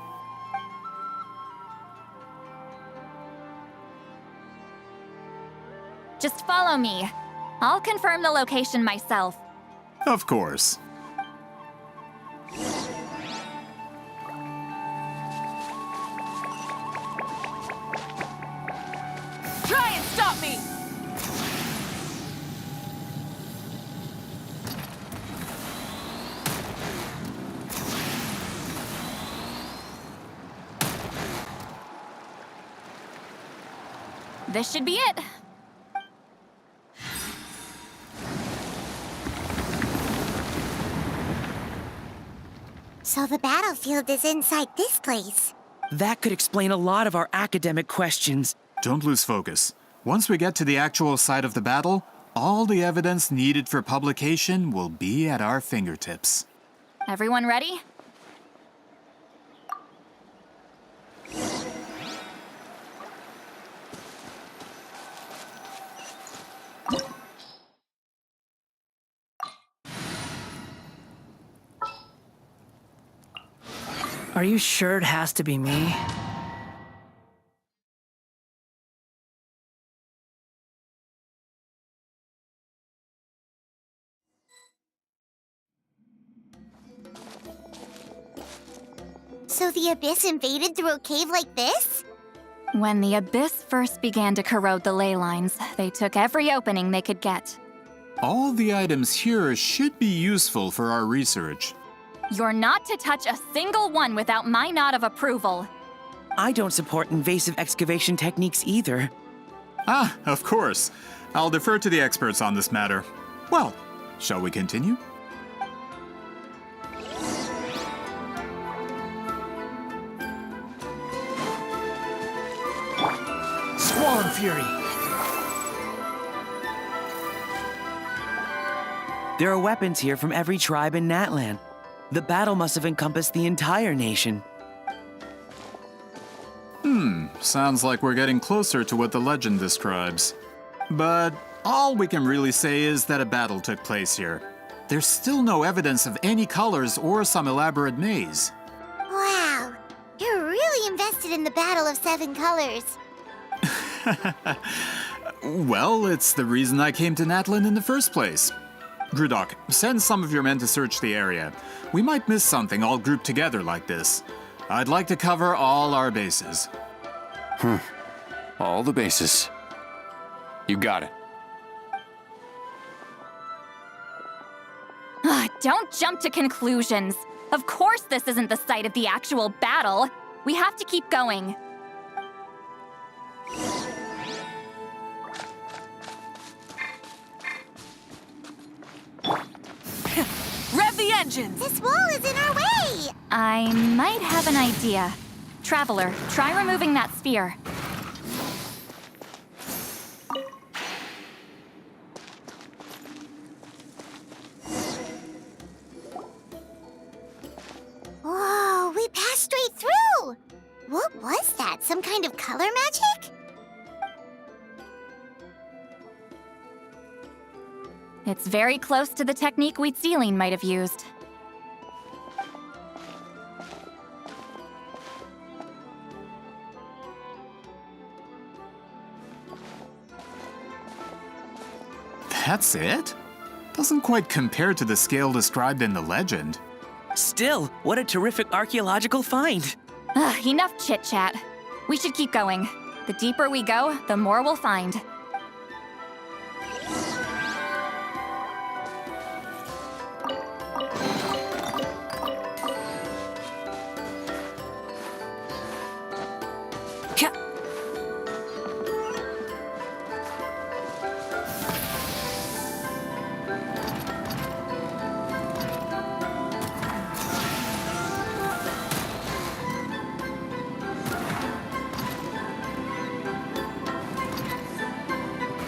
Just follow me. I'll confirm the location myself. Of course. Try and stop me! This should be it. So the battlefield is inside this place. That could explain a lot of our academic questions. Don't lose focus. Once we get to the actual site of the battle, all the evidence needed for publication will be at our fingertips. Everyone ready? Are you sure it has to be me? So the Abyss invaded through a cave like this? When the Abyss first began to corrode the ley lines, they took every opening they could get. All the items here should be useful for our research. You're not to touch a single one without my nod of approval. I don't support invasive excavation techniques either. Ah, of course. I'll defer to the experts on this matter. Well, shall we continue? Squall Fury! There are weapons here from every tribe in Natlan. The battle must have encompassed the entire nation. Sounds like we're getting closer to what the legend describes. But all we can really say is that a battle took place here. There's still no evidence of any colors or some elaborate maze. Wow, you're really invested in the Battle of Seven Colors. Well, it's the reason I came to Natlan in the first place. Grudok, send some of your men to search the area. We might miss something all grouped together like this. I'd like to cover all our bases. All the bases. You got it. Don't jump to conclusions. Of course this isn't the site of the actual battle. We have to keep going. Rev the engines! This wall is in our way! I might have an idea. Traveler, try removing that sphere. Whoa, we passed straight through! What was that? Some kind of color magic? It's very close to the technique Wheatsealing might have used. That's it? Doesn't quite compare to the scale described in the legend. Still, what a terrific archaeological find! Enough chit-chat. We should keep going. The deeper we go, the more we'll find.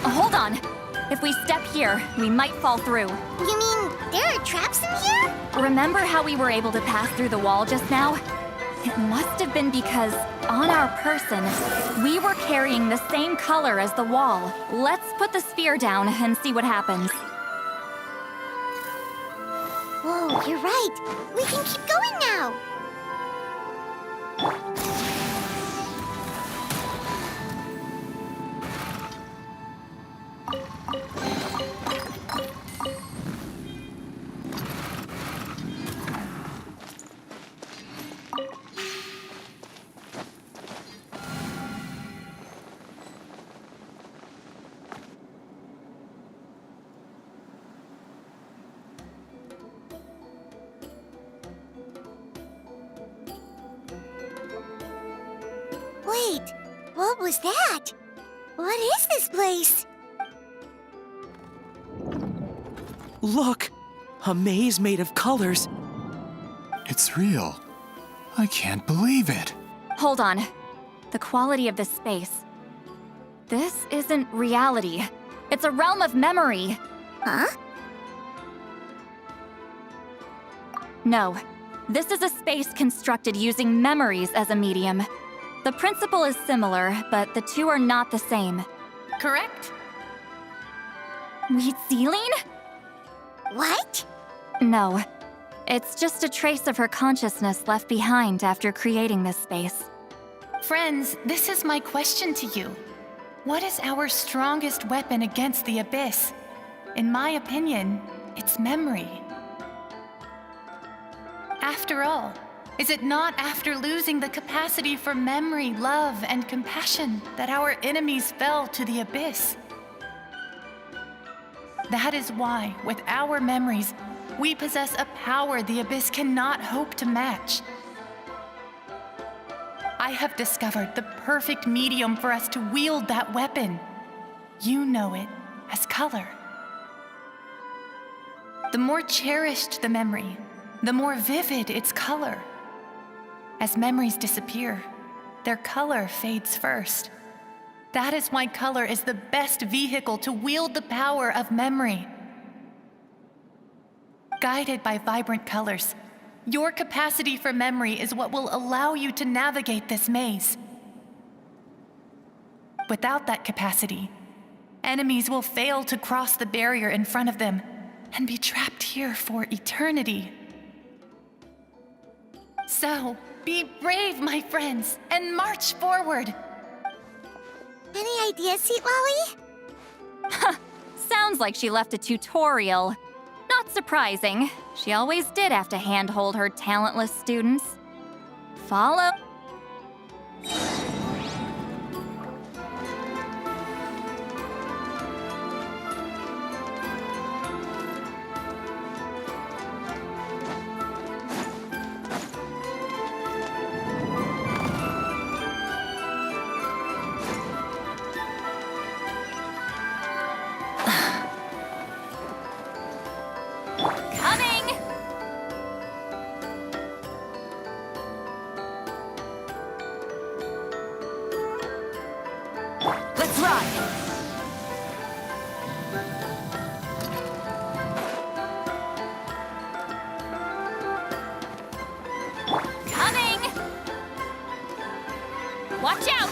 Hold on. If we step here, we might fall through. You mean there are traps in here? Remember how we were able to pass through the wall just now? It must have been because, on our person, we were carrying the same color as the wall. Let's put the sphere down and see what happens. Whoa, you're right. We can keep going now. Wait, what was that? What is this place? Look! A maze made of colors. It's real. I can't believe it. Hold on. The quality of this space. This isn't reality. It's a realm of memory. Huh? No. This is a space constructed using memories as a medium. The principle is similar, but the two are not the same. Correct? Wheat ceiling? What? No. It's just a trace of her consciousness left behind after creating this space. Friends, this is my question to you. What is our strongest weapon against the Abyss? In my opinion, it's memory. After all, is it not after losing the capacity for memory, love, and compassion that our enemies fell to the Abyss? That is why, with our memories, we possess a power the Abyss cannot hope to match. I have discovered the perfect medium for us to wield that weapon. You know it as color. The more cherished the memory, the more vivid its color. As memories disappear, their color fades first. That is why color is the best vehicle to wield the power of memory. Guided by vibrant colors, your capacity for memory is what will allow you to navigate this maze. Without that capacity, enemies will fail to cross the barrier in front of them and be trapped here for eternity. So, be brave, my friends, and march forward. Any ideas, Sweet Lolly? Sounds like she left a tutorial. Not surprising. She always did have to handhold her talentless students. Follow. Let's ride! Coming! Watch out!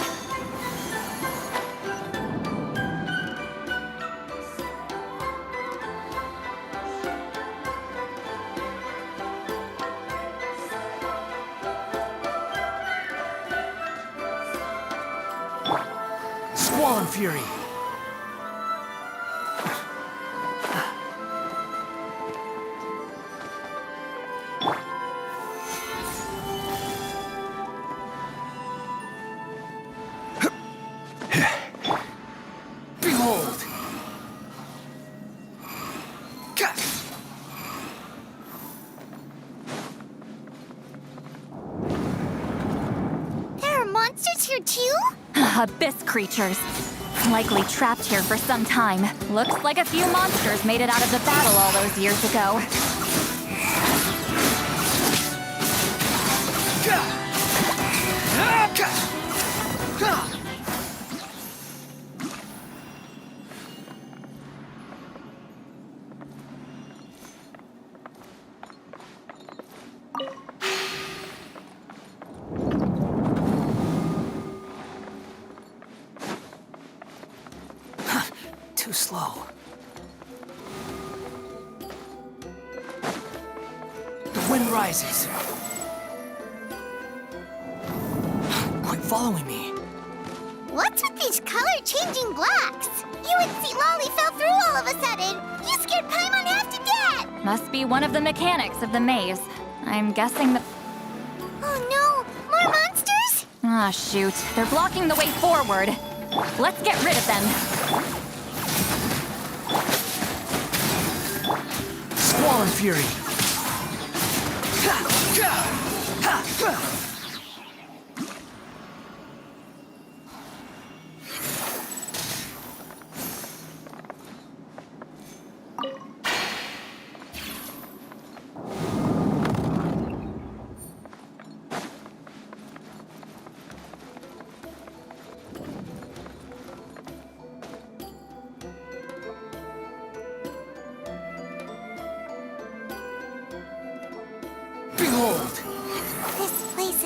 Squall Fury! Behold! There are monsters here too? Abyss creatures. Likely trapped here for some time. Looks like a few monsters made it out of the battle all those years ago. Too slow. The wind rises. Quit following me. What's with these color-changing blocks? You and Sweet Lolly fell through all of a sudden. You scared Paimon half to death. Must be one of the mechanics of the maze. I'm guessing the... Oh no, more monsters? Ah, shoot. They're blocking the way forward. Let's get rid of them. Squall Fury!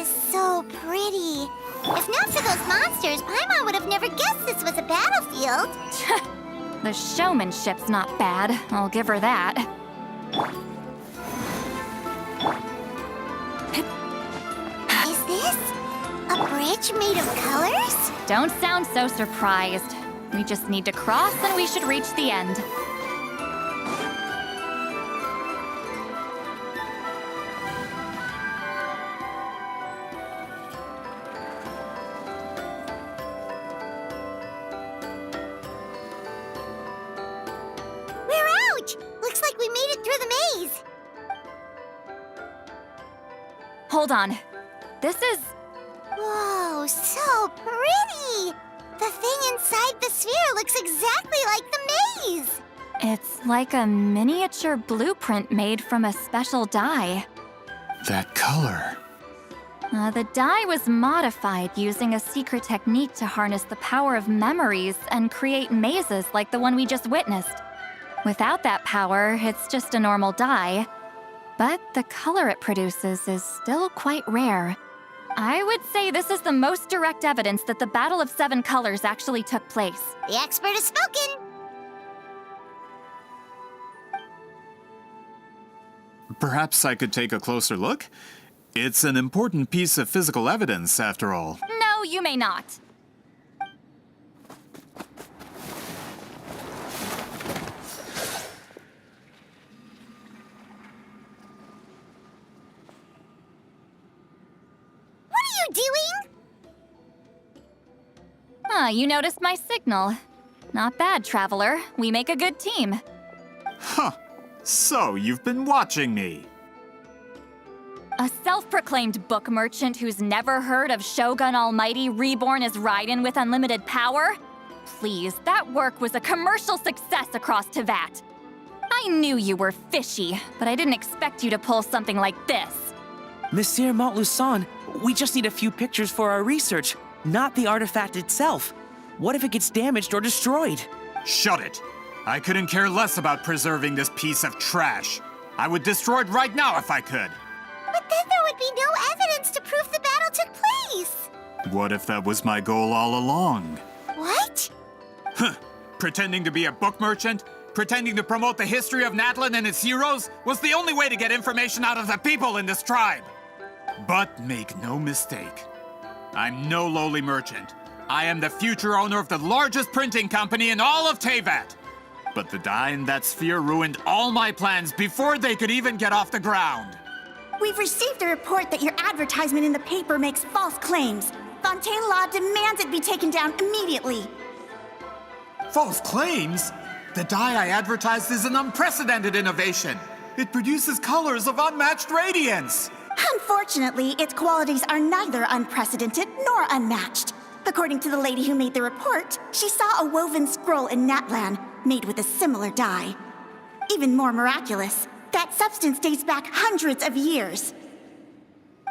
is so pretty. If not for those monsters, Paimon would have never guessed this was a battlefield. The showmanship's not bad, I'll give her that. Is this a bridge made of colors? Don't sound so surprised. We just need to cross and we should reach the end. We're out! Looks like we made it through the maze. Hold on. This is... Whoa, so pretty! The thing inside the sphere looks exactly like the maze! It's like a miniature blueprint made from a special dye. That color. The dye was modified using a secret technique to harness the power of memories and create mazes like the one we just witnessed. Without that power, it's just a normal dye. But the color it produces is still quite rare. I would say this is the most direct evidence that the Battle of Seven Colors actually took place. The expert has spoken! Perhaps I could take a closer look? It's an important piece of physical evidence, after all. No, you may not. What are you doing? You noticed my signal. Not bad, Traveler. We make a good team. Huh. So, you've been watching me. A self-proclaimed book merchant who's never heard of Shogun Almighty reborn as Raiden with unlimited power? Please, that work was a commercial success across Teyvat. I knew you were fishy, but I didn't expect you to pull something like this. Monsieur Montluçon, we just need a few pictures for our research, not the artifact itself. What if it gets damaged or destroyed? Shut it! I couldn't care less about preserving this piece of trash. I would destroy it right now if I could. But then there would be no evidence to prove the battle took place. What if that was my goal all along? What? Huh. Pretending to be a book merchant, pretending to promote the history of Natlan and its heroes was the only way to get information out of the people in this tribe. But make no mistake, I'm no lowly merchant. I am the future owner of the largest printing company in all of Teyvat. But the dye in that sphere ruined all my plans before they could even get off the ground. We've received a report that your advertisement in the paper makes false claims. Fontaine Law demands it be taken down immediately. False claims? The dye I advertised is an unprecedented innovation. It produces colors of unmatched radiance. Unfortunately, its qualities are neither unprecedented nor unmatched. According to the lady who made the report, she saw a woven scroll in Natlan made with a similar dye. Even more miraculous, that substance dates back hundreds of years.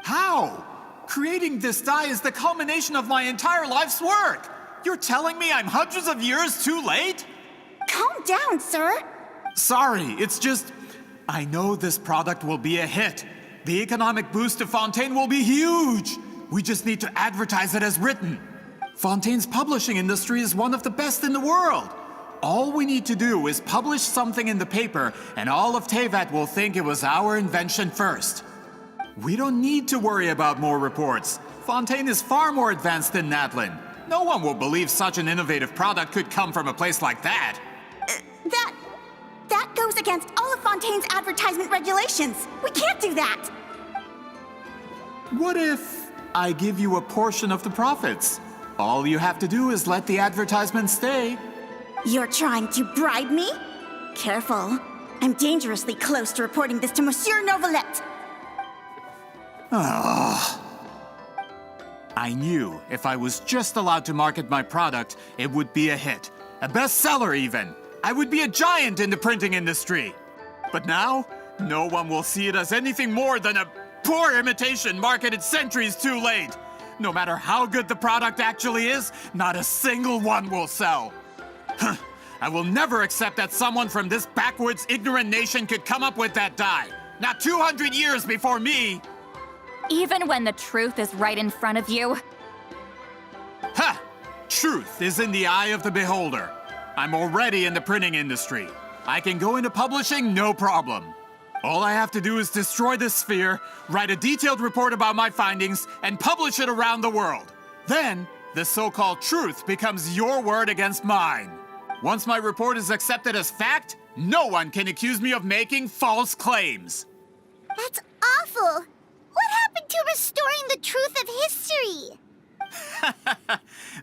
How? Creating this dye is the culmination of my entire life's work. You're telling me I'm hundreds of years too late? Calm down, sir. Sorry, it's just... I know this product will be a hit. The economic boost to Fontaine will be huge. We just need to advertise it as written. Fontaine's publishing industry is one of the best in the world. All we need to do is publish something in the paper, and all of Teyvat will think it was our invention first. We don't need to worry about more reports. Fontaine is far more advanced than Natlan. No one will believe such an innovative product could come from a place like that. That goes against all of Fontaine's advertisement regulations. We can't do that. What if I give you a portion of the profits? All you have to do is let the advertisement stay. You're trying to bribe me? Careful. I'm dangerously close to reporting this to Monsieur Novelette. I knew if I was just allowed to market my product, it would be a hit. A bestseller, even. I would be a giant in the printing industry. But now, no one will see it as anything more than a poor imitation marketed centuries too late. No matter how good the product actually is, not a single one will sell. I will never accept that someone from this backwoods, ignorant nation could come up with that dye. Not 200 years before me. Even when the truth is right in front of you? Ha! Truth is in the eye of the beholder. I'm already in the printing industry. I can go into publishing no problem. All I have to do is destroy this sphere, write a detailed report about my findings, and publish it around the world. Then, the so-called truth becomes your word against mine. Once my report is accepted as fact, no one can accuse me of making false claims. That's awful. What happened to restoring the truth of history?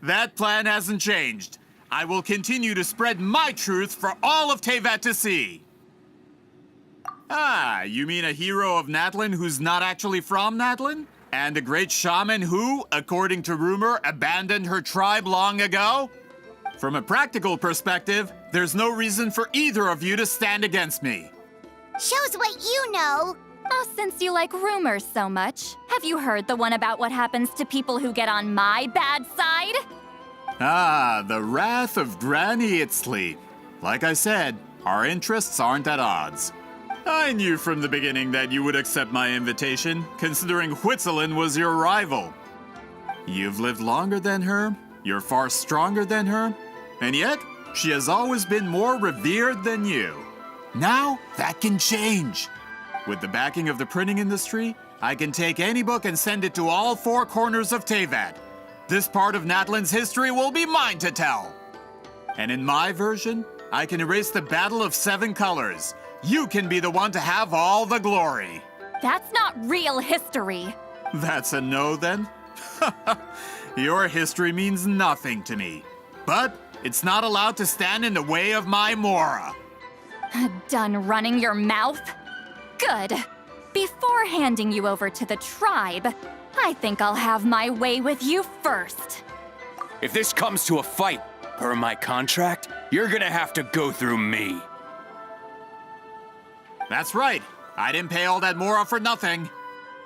That plan hasn't changed. I will continue to spread my truth for all of Teyvat to see. Ah, you mean a hero of Natlan who's not actually from Natlan? And a great shaman who, according to rumor, abandoned her tribe long ago? From a practical perspective, there's no reason for either of you to stand against me. Shows what you know. Oh, since you like rumors so much, have you heard the one about what happens to people who get on my bad side? Ah, the wrath of Granny Itzli. Like I said, our interests aren't at odds. I knew from the beginning that you would accept my invitation, considering Huitzilin was your rival. You've lived longer than her, you're far stronger than her, and yet, she has always been more revered than you. Now, that can change. With the backing of the printing industry, I can take any book and send it to all four corners of Teyvat. This part of Natlan's history will be mine to tell. And in my version, I can erase the Battle of Seven Colors. You can be the one to have all the glory. That's not real history. That's a no, then? Your history means nothing to me. But it's not allowed to stand in the way of my Mora. Done running your mouth? Good. Before handing you over to the tribe, I think I'll have my way with you first. If this comes to a fight, per my contract, you're gonna have to go through me. That's right. I didn't pay all that Mora for nothing.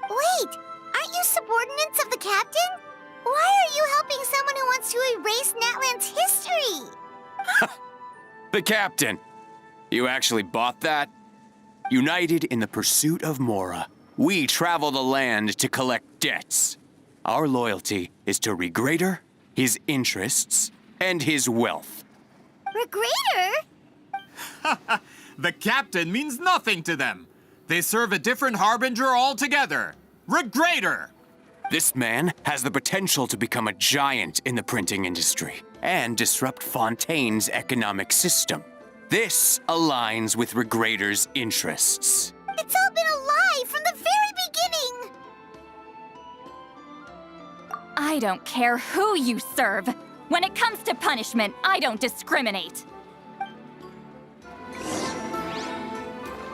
Wait, aren't you subordinates of the captain? Why are you helping someone who wants to erase Natlan's history? The captain. You actually bought that? United in the pursuit of Mora, we travel the land to collect debts. Our loyalty is to Regrader, his interests, and his wealth. Regrader? The captain means nothing to them. They serve a different harbinger altogether. Regrader! This man has the potential to become a giant in the printing industry and disrupt Fontaine's economic system. This aligns with Regrader's interests. It's all been a lie from the very beginning! I don't care who you serve. When it comes to punishment, I don't discriminate.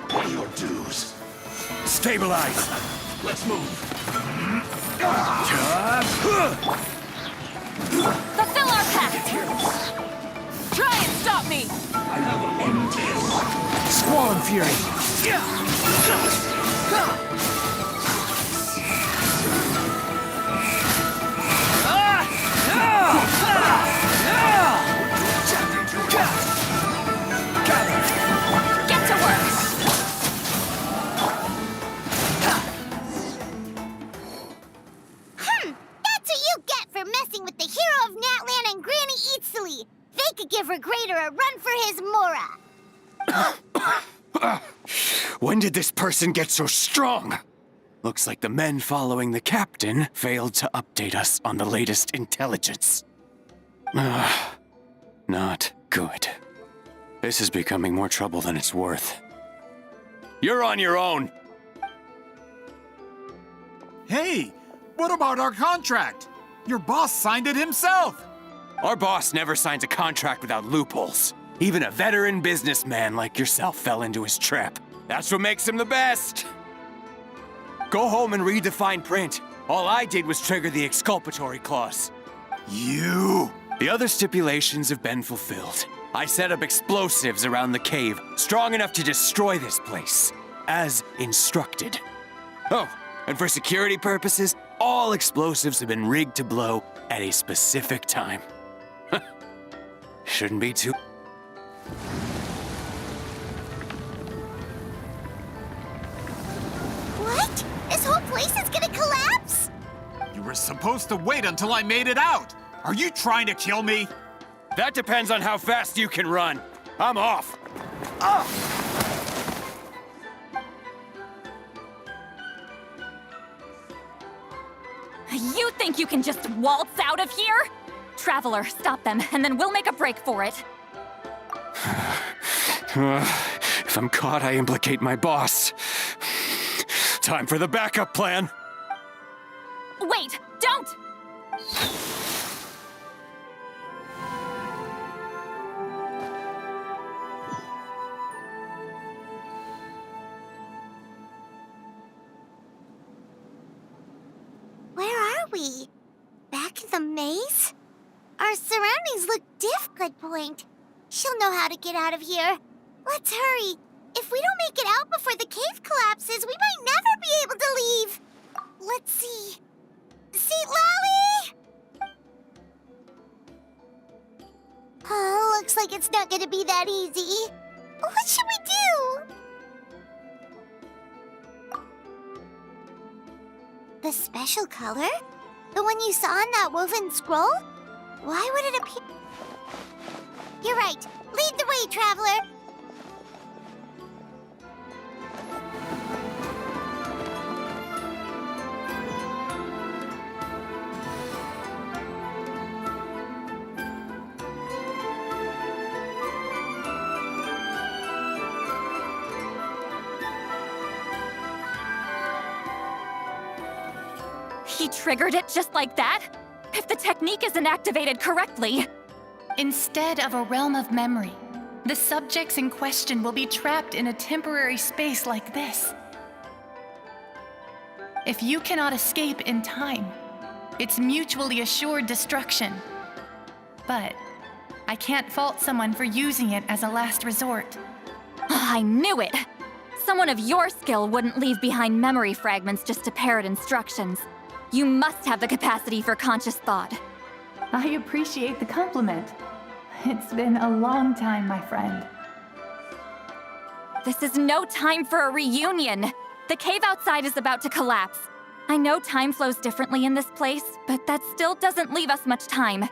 Pay your dues. Stabilize. Let's move. Fulfill our pact! Try and stop me! I will end this. Squall and Fury. Get to work! That's what you get for messing with the hero of Natlan and Granny Itzli. They could give Regrader a run for his Mora. When did this person get so strong? Looks like the men following the captain failed to update us on the latest intelligence. Not good. This is becoming more trouble than it's worth. You're on your own! Hey, what about our contract? Your boss signed it himself! Our boss never signs a contract without loopholes. Even a veteran businessman like yourself fell into his trap. That's what makes him the best! Go home and read the fine print. All I did was trigger the exculpatory clause. You! The other stipulations have been fulfilled. I set up explosives around the cave, strong enough to destroy this place, as instructed. Oh, and for security purposes, all explosives have been rigged to blow at a specific time. Shouldn't be too... What? This whole place is gonna collapse? were supposed to wait until I made it out! Are you trying to kill me? That depends on how fast you can run. I'm off. You think you can just waltz out of here? Traveler, stop them, and then we'll make a break for it. If I'm caught, I implicate my boss. Time for the backup plan. Wait, don't! Where are we? Back in the maze? Our surroundings look diff, good point. She'll know how to get out of here. Let's hurry. If we don't make it out before the cave collapses, we might never be able to leave. Let's see. See, Lolly? Oh, looks like it's not gonna be that easy. What should we do? The special color? The one you saw on that woven scroll? Why would it appear? You're right. Lead the way, traveler. He triggered it just like that? If the technique isn't activated correctly... Instead of a realm of memory, the subjects in question will be trapped in a temporary space like this. If you cannot escape in time, it's mutually assured destruction. But I can't fault someone for using it as a last resort. I knew it! Someone of your skill wouldn't leave behind memory fragments just to parrot instructions. You must have the capacity for conscious thought. I appreciate the compliment. It's been a long time, my friend. This is no time for a reunion. The cave outside is about to collapse. I know time flows differently in this place, but that still doesn't leave us much time.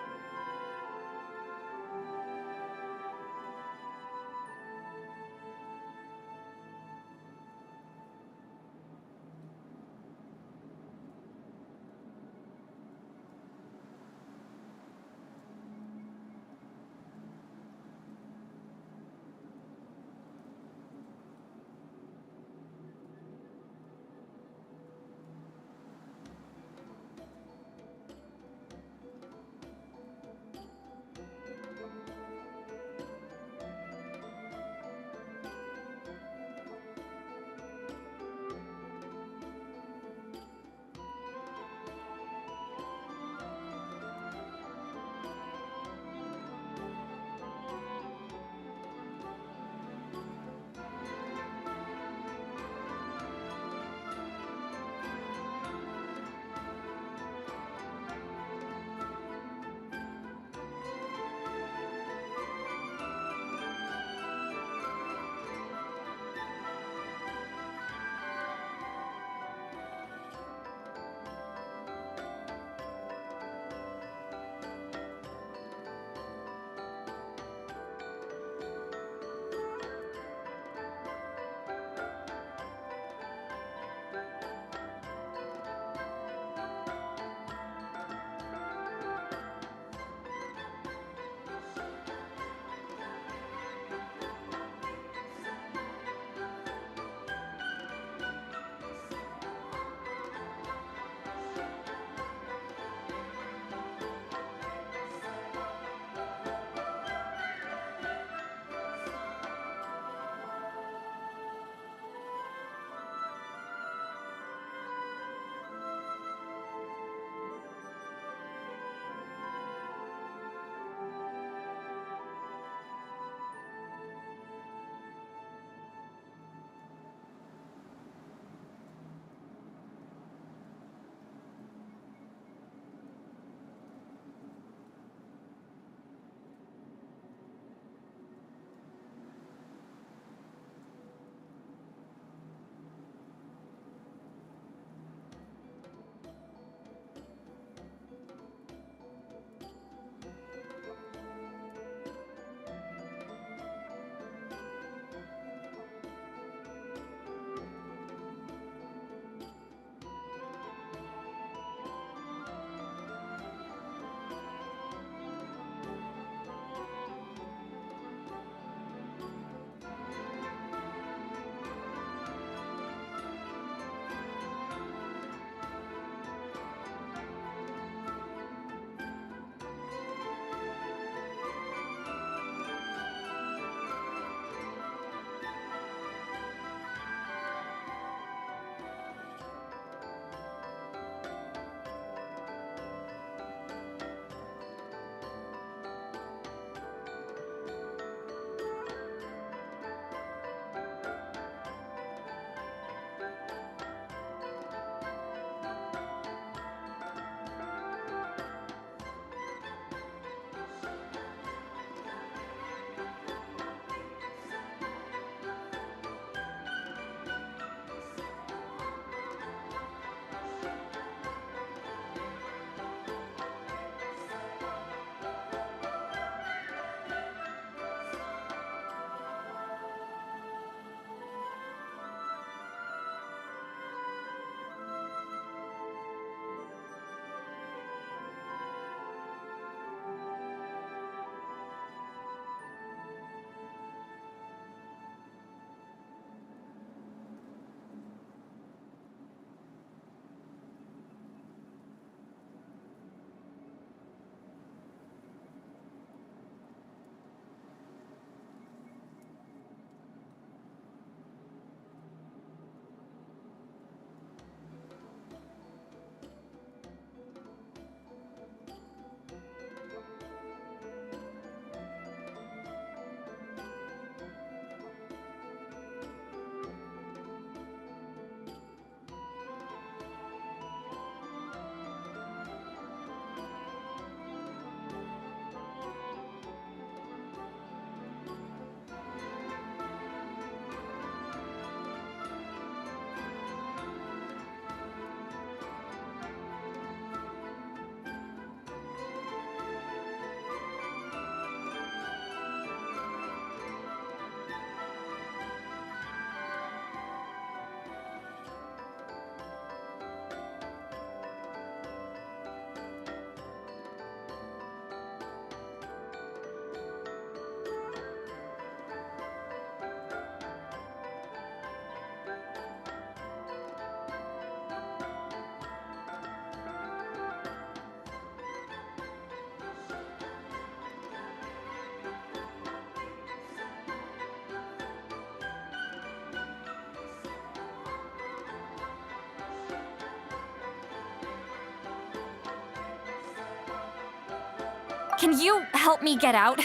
Can you help me get out?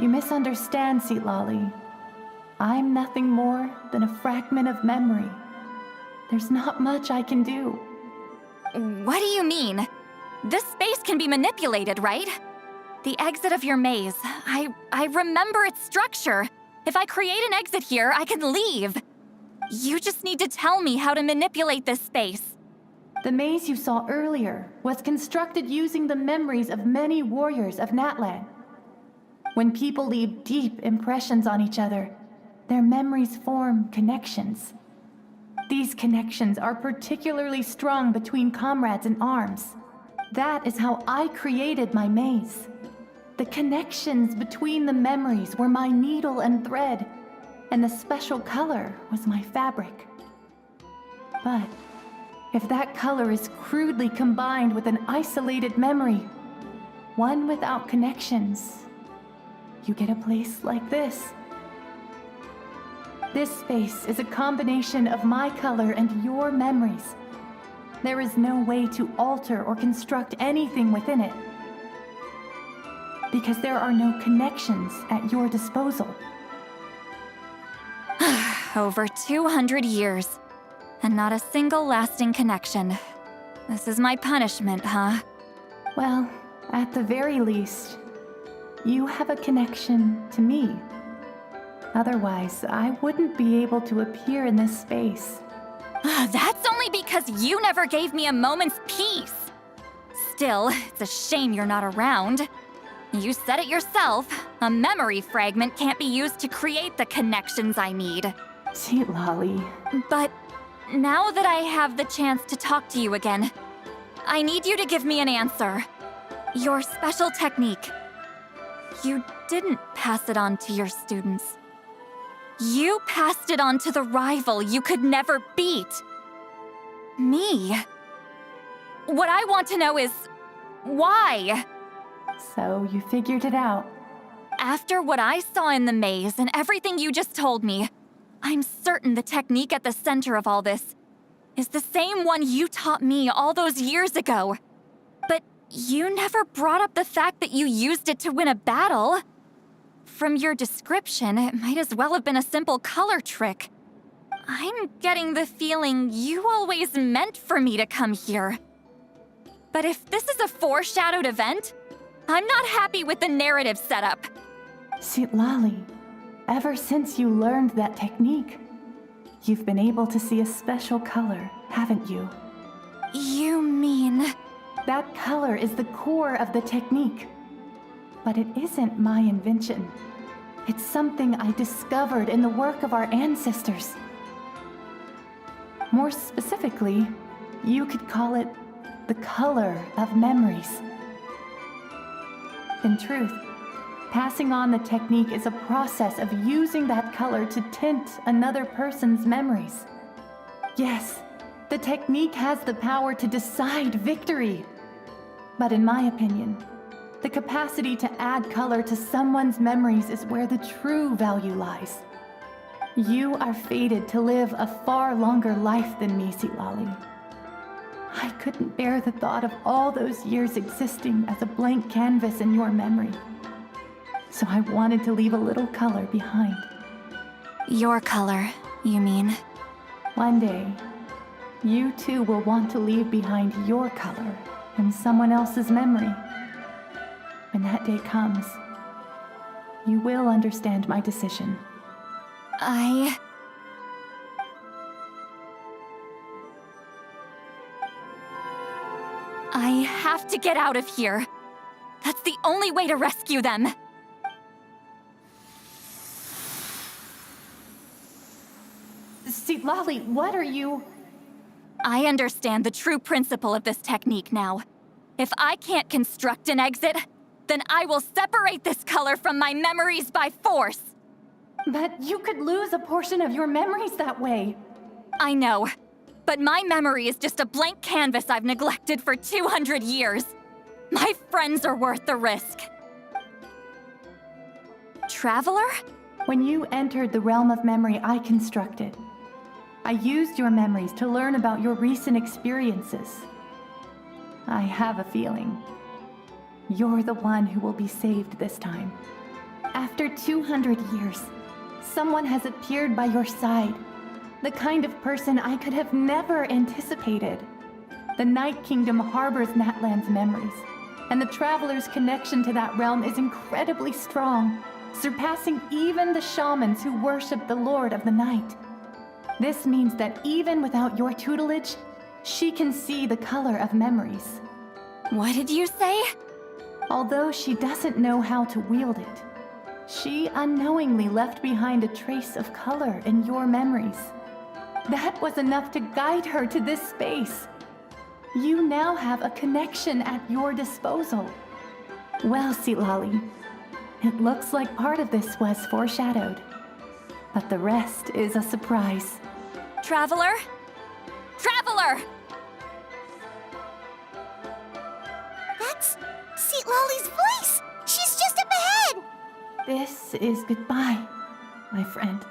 You misunderstand, Seatlali. I'm nothing more than a fragment of memory. There's not much I can do. What do you mean? This space can be manipulated, right? The exit of your maze. I remember its structure. If I create an exit here, I can leave. You just need to tell me how to manipulate this space. The maze you saw earlier was constructed using the memories of many warriors of Natlan. When people leave deep impressions on each other, their memories form connections. These connections are particularly strong between comrades in arms. That is how I created my maze. The connections between the memories were my needle and thread, and the special color was my fabric. But if that color is crudely combined with an isolated memory, one without connections, you get a place like this. This space is a combination of my color and your memories. There is no way to alter or construct anything within it, because there are no connections at your disposal. Over 200 years, and not a single lasting connection. This is my punishment, huh? Well, at the very least, you have a connection to me. Otherwise, I wouldn't be able to appear in this space. That's only because you never gave me a moment's peace. Still, it's a shame you're not around. You said it yourself. A memory fragment can't be used to create the connections I need. Seatlali. But now that I have the chance to talk to you again, I need you to give me an answer. Your special technique. You didn't pass it on to your students. You passed it on to the rival you could never beat. Me. What I want to know is, why? So you figured it out. After what I saw in the maze and everything you just told me, I'm certain the technique at the center of all this is the same one you taught me all those years ago. But you never brought up the fact that you used it to win a battle. From your description, it might as well have been a simple color trick. I'm getting the feeling you always meant for me to come here. But if this is a foreshadowed event, I'm not happy with the narrative setup. Seatlali, ever since you learned that technique, you've been able to see a special color, haven't you? You mean... That color is the core of the technique. But it isn't my invention. It's something I discovered in the work of our ancestors. More specifically, you could call it the color of memories. In truth, passing on the technique is a process of using that color to tint another person's memories. Yes, the technique has the power to decide victory. But in my opinion, the capacity to add color to someone's memories is where the true value lies. You are fated to live a far longer life than me, Seatlali. I couldn't bear the thought of all those years existing as a blank canvas in your memory. So I wanted to leave a little color behind. Your color, you mean? One day, you too will want to leave behind your color in someone else's memory. When that day comes, you will understand my decision. I have to get out of here. That's the only way to rescue them. Seatlali, what are you... I understand the true principle of this technique now. If I can't construct an exit, then I will separate this color from my memories by force. But you could lose a portion of your memories that way. I know, but my memory is just a blank canvas I've neglected for 200 years. My friends are worth the risk. Traveler? When you entered the realm of memory I constructed, I used your memories to learn about your recent experiences. I have a feeling You're the one who will be saved this time. After 200 years, someone has appeared by your side. The kind of person I could have never anticipated. The Night Kingdom harbors Natlan's memories, and the Traveler's connection to that realm is incredibly strong, surpassing even the shamans who worship the Lord of the Night. This means that even without your tutelage, she can see the color of memories. What did you say? Although she doesn't know how to wield it, she unknowingly left behind a trace of color in your memories. That was enough to guide her to this space. You now have a connection at your disposal. Well, Silali, it looks like part of this was foreshadowed, but the rest is a surprise. Traveler? Traveler! That's Lolly's voice! She's just up ahead! This is goodbye, my friend.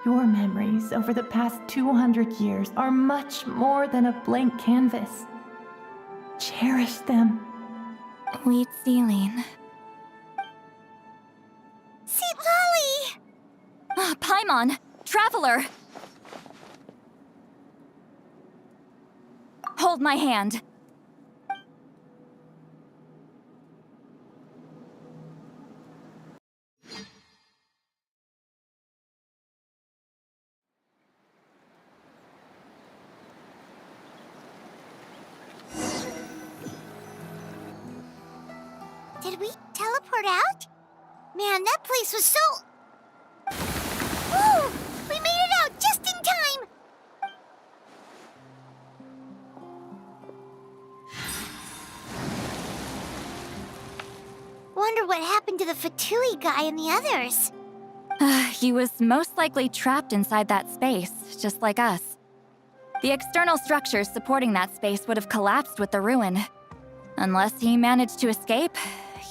Your memories over the past 200 years are much more than a blank canvas. Cherish them. Wheat ceiling. Lolly! Paimon! Traveler! Hold my hand. Did we teleport out? Man, that place was so... Woo! We made it out just in time! Wonder what happened to the Fatui guy and the others. He was most likely trapped inside that space, just like us. The external structures supporting that space would have collapsed with the ruin. Unless he managed to escape,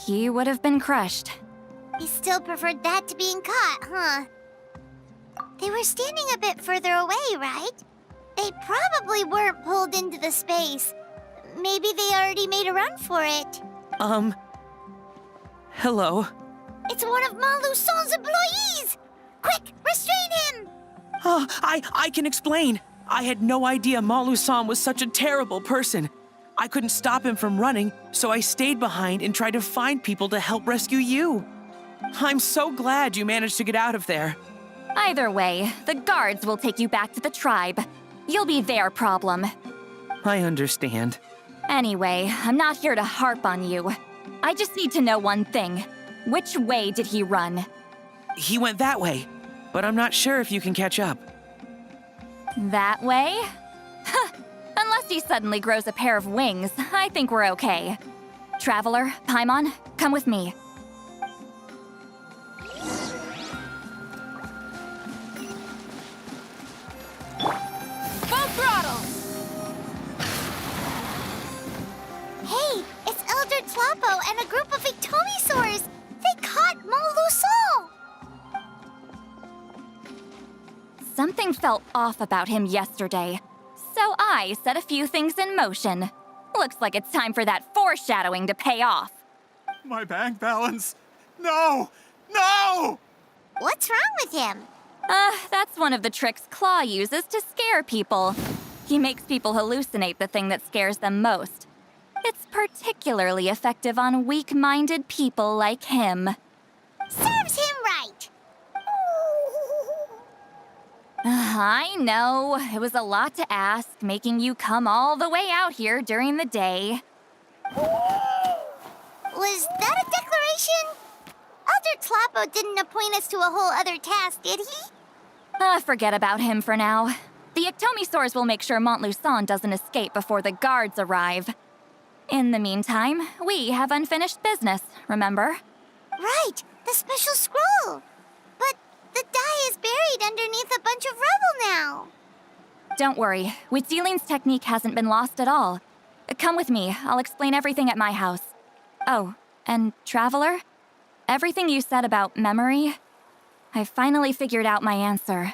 he would have been crushed. He still preferred that to being caught, huh? They were standing a bit further away, right? They probably weren't pulled into the space. Maybe they already made a run for it. Hello? It's one of Maluson's employees! Quick, restrain him! Oh, I can explain. I had no idea Malu-san was such a terrible person. I couldn't stop him from running, so I stayed behind and tried to find people to help rescue you. I'm so glad you managed to get out of there. Either way, the guards will take you back to the tribe. You'll be their problem. I understand. Anyway, I'm not here to harp on you. I just need to know one thing. Which way did he run? He went that way, but I'm not sure if you can catch up. That way? Unless he suddenly grows a pair of wings, I think we're okay. Traveler, Paimon, come with me. Full throttle! Hey, it's Elder Tlapo and a group of Ictomisaurs! They caught Maluson! Something felt off about him yesterday, so I set a few things in motion. Looks like it's time for that foreshadowing to pay off. My bank balance. No! No! What's wrong with him? That's one of the tricks Claw uses to scare people. He makes people hallucinate the thing that scares them most. It's particularly effective on weak-minded people like him. Serves him right! I know, it was a lot to ask, making you come all the way out here during the day. Was that a declaration? Elder Tlapo didn't appoint us to a whole other task, did he? Forget about him for now. The Ictomisaurs will make sure Montluçon doesn't escape before the guards arrive. In the meantime, we have unfinished business, remember? Right, the special scroll. But the die is buried underneath a bunch of rubble now. Don't worry, Huitzilin's technique hasn't been lost at all. Come with me, I'll explain everything at my house. Oh, and Traveler? Everything you said about memory, I finally figured out my answer.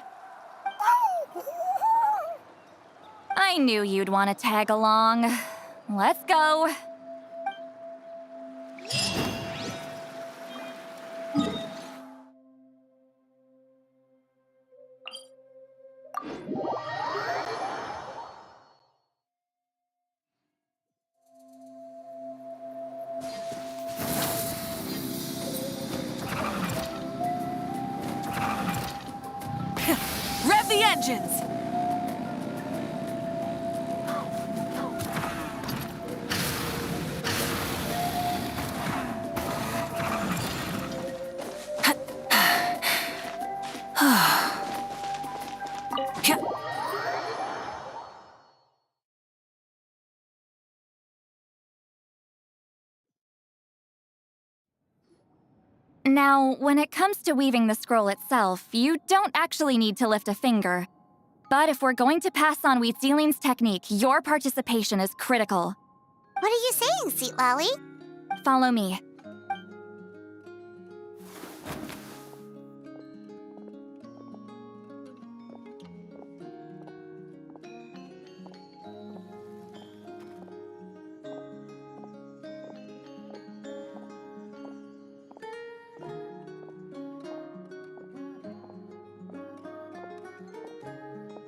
I knew you'd want to tag along. Let's go. vengeance. Now, when it comes to weaving the scroll itself, you don't actually need to lift a finger. But if we're going to pass on Wheatsealing's technique, your participation is critical. What are you saying, Sweet Lolly? Follow me.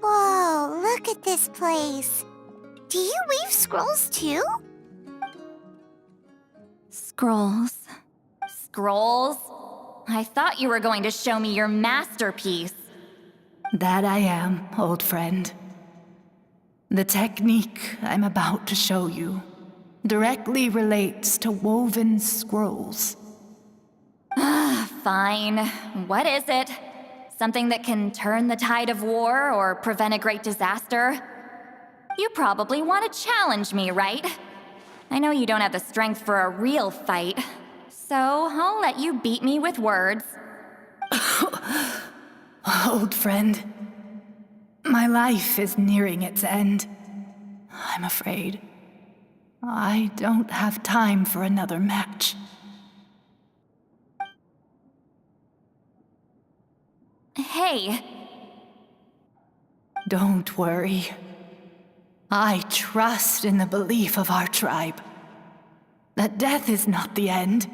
Whoa, look at this place. Do you weave scrolls too? Scrolls. Scrolls? I thought you were going to show me your masterpiece. That I am, old friend. The technique I'm about to show you directly relates to woven scrolls. Fine. What is it? Something that can turn the tide of war or prevent a great disaster? You probably want to challenge me, right? I know you don't have the strength for a real fight, so I'll let you beat me with words. Old friend, my life is nearing its end. I'm afraid I don't have time for another match. Hey. Don't worry. I trust in the belief of our tribe that death is not the end,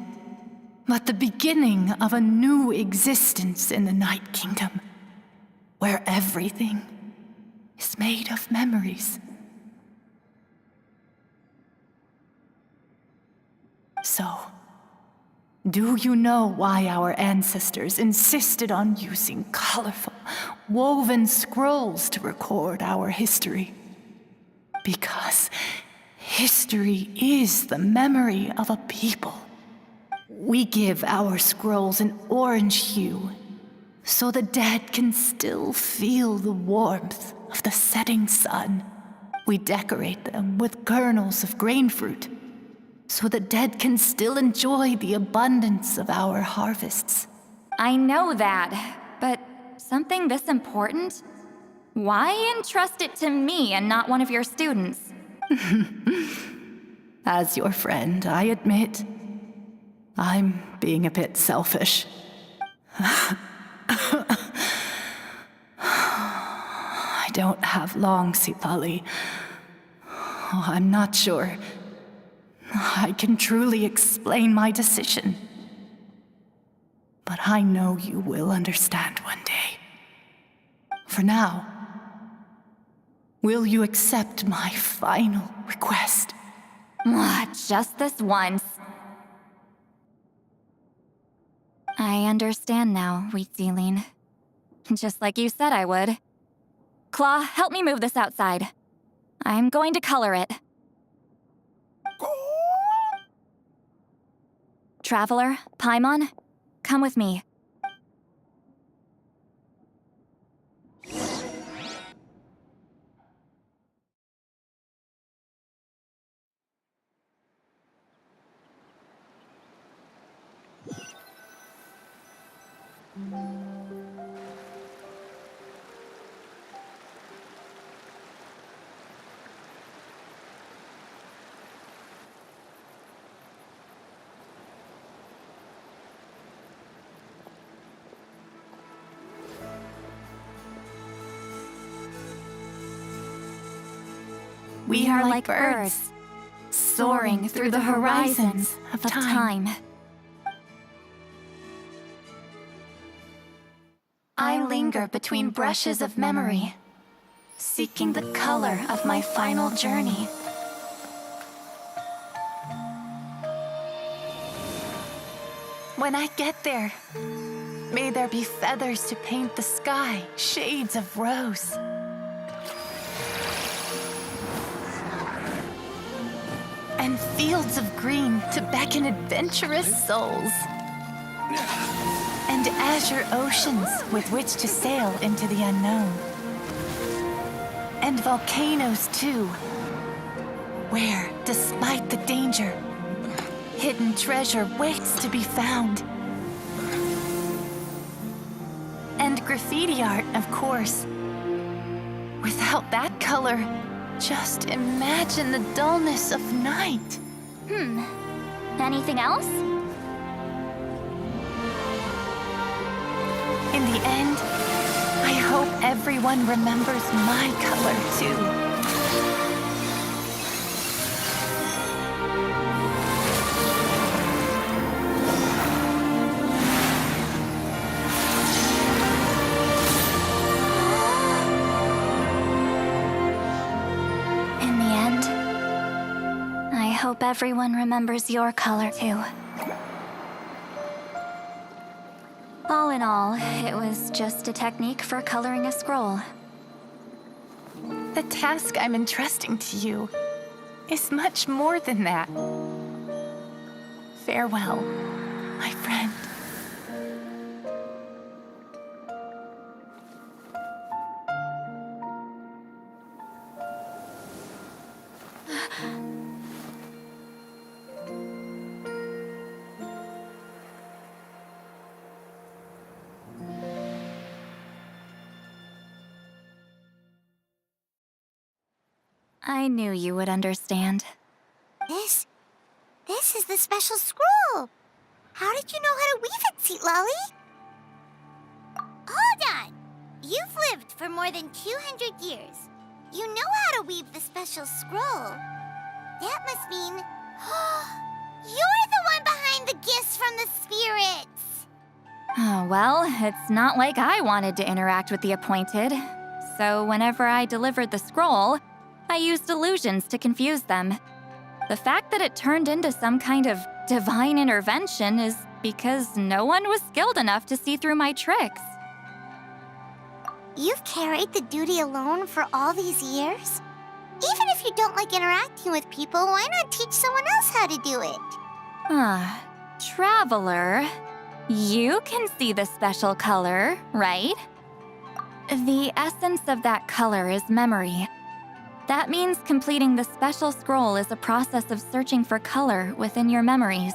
but the beginning of a new existence in the Night Kingdom, where everything is made of memories. So, do you know why our ancestors insisted on using colorful, woven scrolls to record our history? Because history is the memory of a people. We give our scrolls an orange hue, so the dead can still feel the warmth of the setting sun. We decorate them with kernels of grain fruit, so the dead can still enjoy the abundance of our harvests. I know that, but something this important? Why entrust it to me and not one of your students? As your friend, I admit, I'm being a bit selfish. I don't have long, Sipali. Oh, I'm not sure I can truly explain my decision. But I know you will understand one day. For now, will you accept my final request? Just this once. I understand now, Wheatsealing. Just like you said I would. Claw, help me move this outside. I'm going to color it. Traveler, Paimon, come with me. We are like birds, soaring through the horizons of time. I linger between brushes of memory, seeking the color of my final journey. When I get there, May there be feathers to paint the sky, shades of rose. And fields of green to beckon adventurous souls. And azure oceans with which to sail into the unknown. And volcanoes too, where, despite the danger, hidden treasure waits to be found. And graffiti art, of course. Without that color, just imagine the dullness of night. Anything else? In the end, I hope everyone remembers my color too. In the end, I hope everyone remembers your color too. All in all, it was just a technique for coloring a scroll. The task I'm entrusting to you is much more than that. Farewell, my friend. I knew you would understand. This is the special scroll. How did you know how to weave it, Seat Lolly? Hold on. You've lived for more than 200 years. You know how to weave the special scroll. That must mean you're the one behind the gifts from the spirits. Oh, well, it's not like I wanted to interact with the appointed. So whenever I delivered the scroll, I used illusions to confuse them. The fact that it turned into some kind of divine intervention is because no one was skilled enough to see through my tricks. You've carried the duty alone for all these years? Even if you don't like interacting with people, why not teach someone else how to do it? Traveler, you can see the special color, right? The essence of that color is memory. That means completing the special scroll is a process of searching for color within your memories.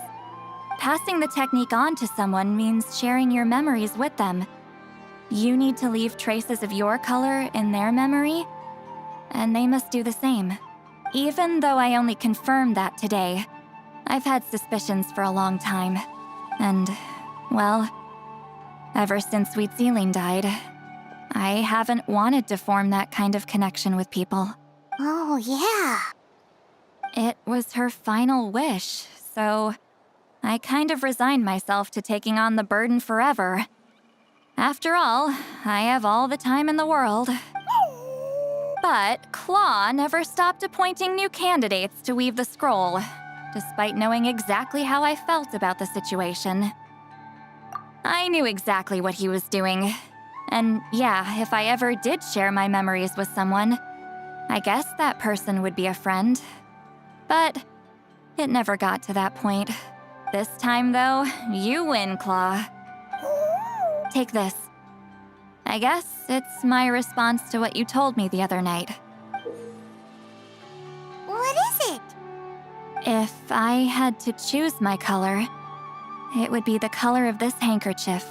Passing the technique on to someone means sharing your memories with them. You need to leave traces of your color in their memory, and they must do the same. Even though I only confirmed that today, I've had suspicions for a long time. And, well, ever since Sweet Celine died, I haven't wanted to form that kind of connection with people. Oh, yeah. It was her final wish, so I kind of resigned myself to taking on the burden forever. After all, I have all the time in the world. But Claw never stopped appointing new candidates to weave the scroll, despite knowing exactly how I felt about the situation. I knew exactly what he was doing. And yeah, if I ever did share my memories with someone, I guess that person would be a friend. But it never got to that point. This time, though, you win, Claw. Take this. I guess it's my response to what you told me the other night. What is it? If I had to choose my color, it would be the color of this handkerchief.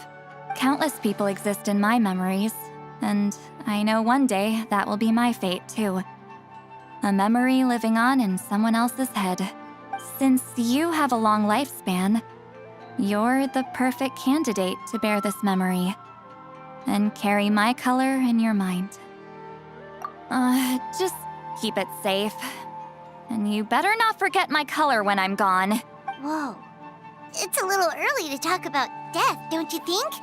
Countless people exist in my memories, and I know one day that will be my fate, too. A memory living on in someone else's head. Since you have a long lifespan, you're the perfect candidate to bear this memory and carry my color in your mind. Just keep it safe. And you better not forget my color when I'm gone. Whoa. It's a little early to talk about death, don't you think?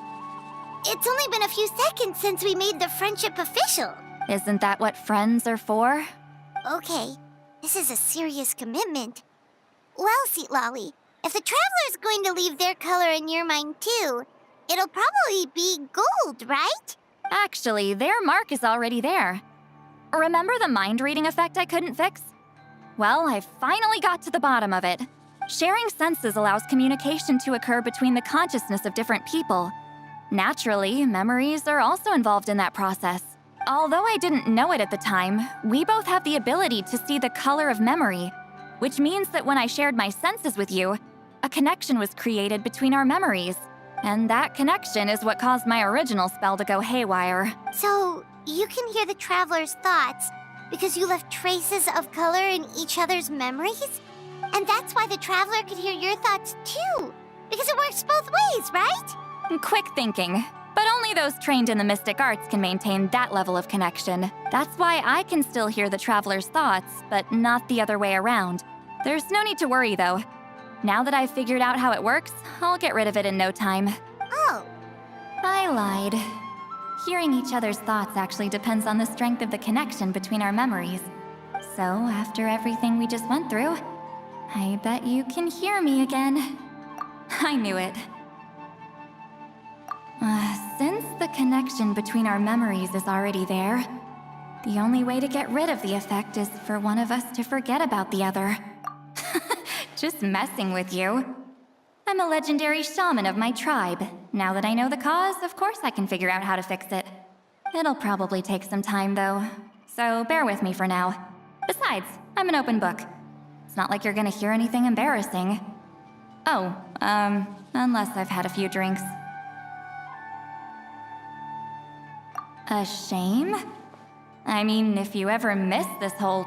It's only been a few seconds since we made the friendship official. Isn't that what friends are for? Okay, this is a serious commitment. Well, Seat Lolly, if the Traveler's going to leave their color in your mind too, It'll probably be gold, right? Actually, their mark is already there. Remember the mind reading effect I couldn't fix? Well, I finally got to the bottom of it. Sharing senses allows communication to occur between the consciousness of different people. Naturally, memories are also involved in that process. Although I didn't know it at the time, we both have the ability to see the color of memory, which means that when I shared my senses with you, a connection was created between our memories. And that connection is what caused my original spell to go haywire. So, you can hear the traveler's thoughts because you left traces of color in each other's memories? And that's why the traveler could hear your thoughts too, because it works both ways, right? Quick thinking. But only those trained in the mystic arts can maintain that level of connection. That's why I can still hear the traveler's thoughts, but not the other way around. There's no need to worry, though. Now that I've figured out how it works, I'll get rid of it in no time. Oh. I lied. Hearing each other's thoughts actually depends on the strength of the connection between our memories. So, after everything we just went through, I bet you can hear me again. I knew it. Since the connection between our memories is already there, the only way to get rid of the effect is for one of us to forget about the other. Just messing with you. I'm a legendary shaman of my tribe. Now that I know the cause, of course I can figure out how to fix it. It'll probably take some time, though, so bear with me for now. Besides, I'm an open book. It's not like you're gonna hear anything embarrassing. Oh, unless I've had a few drinks. A shame? I mean, if you ever miss this whole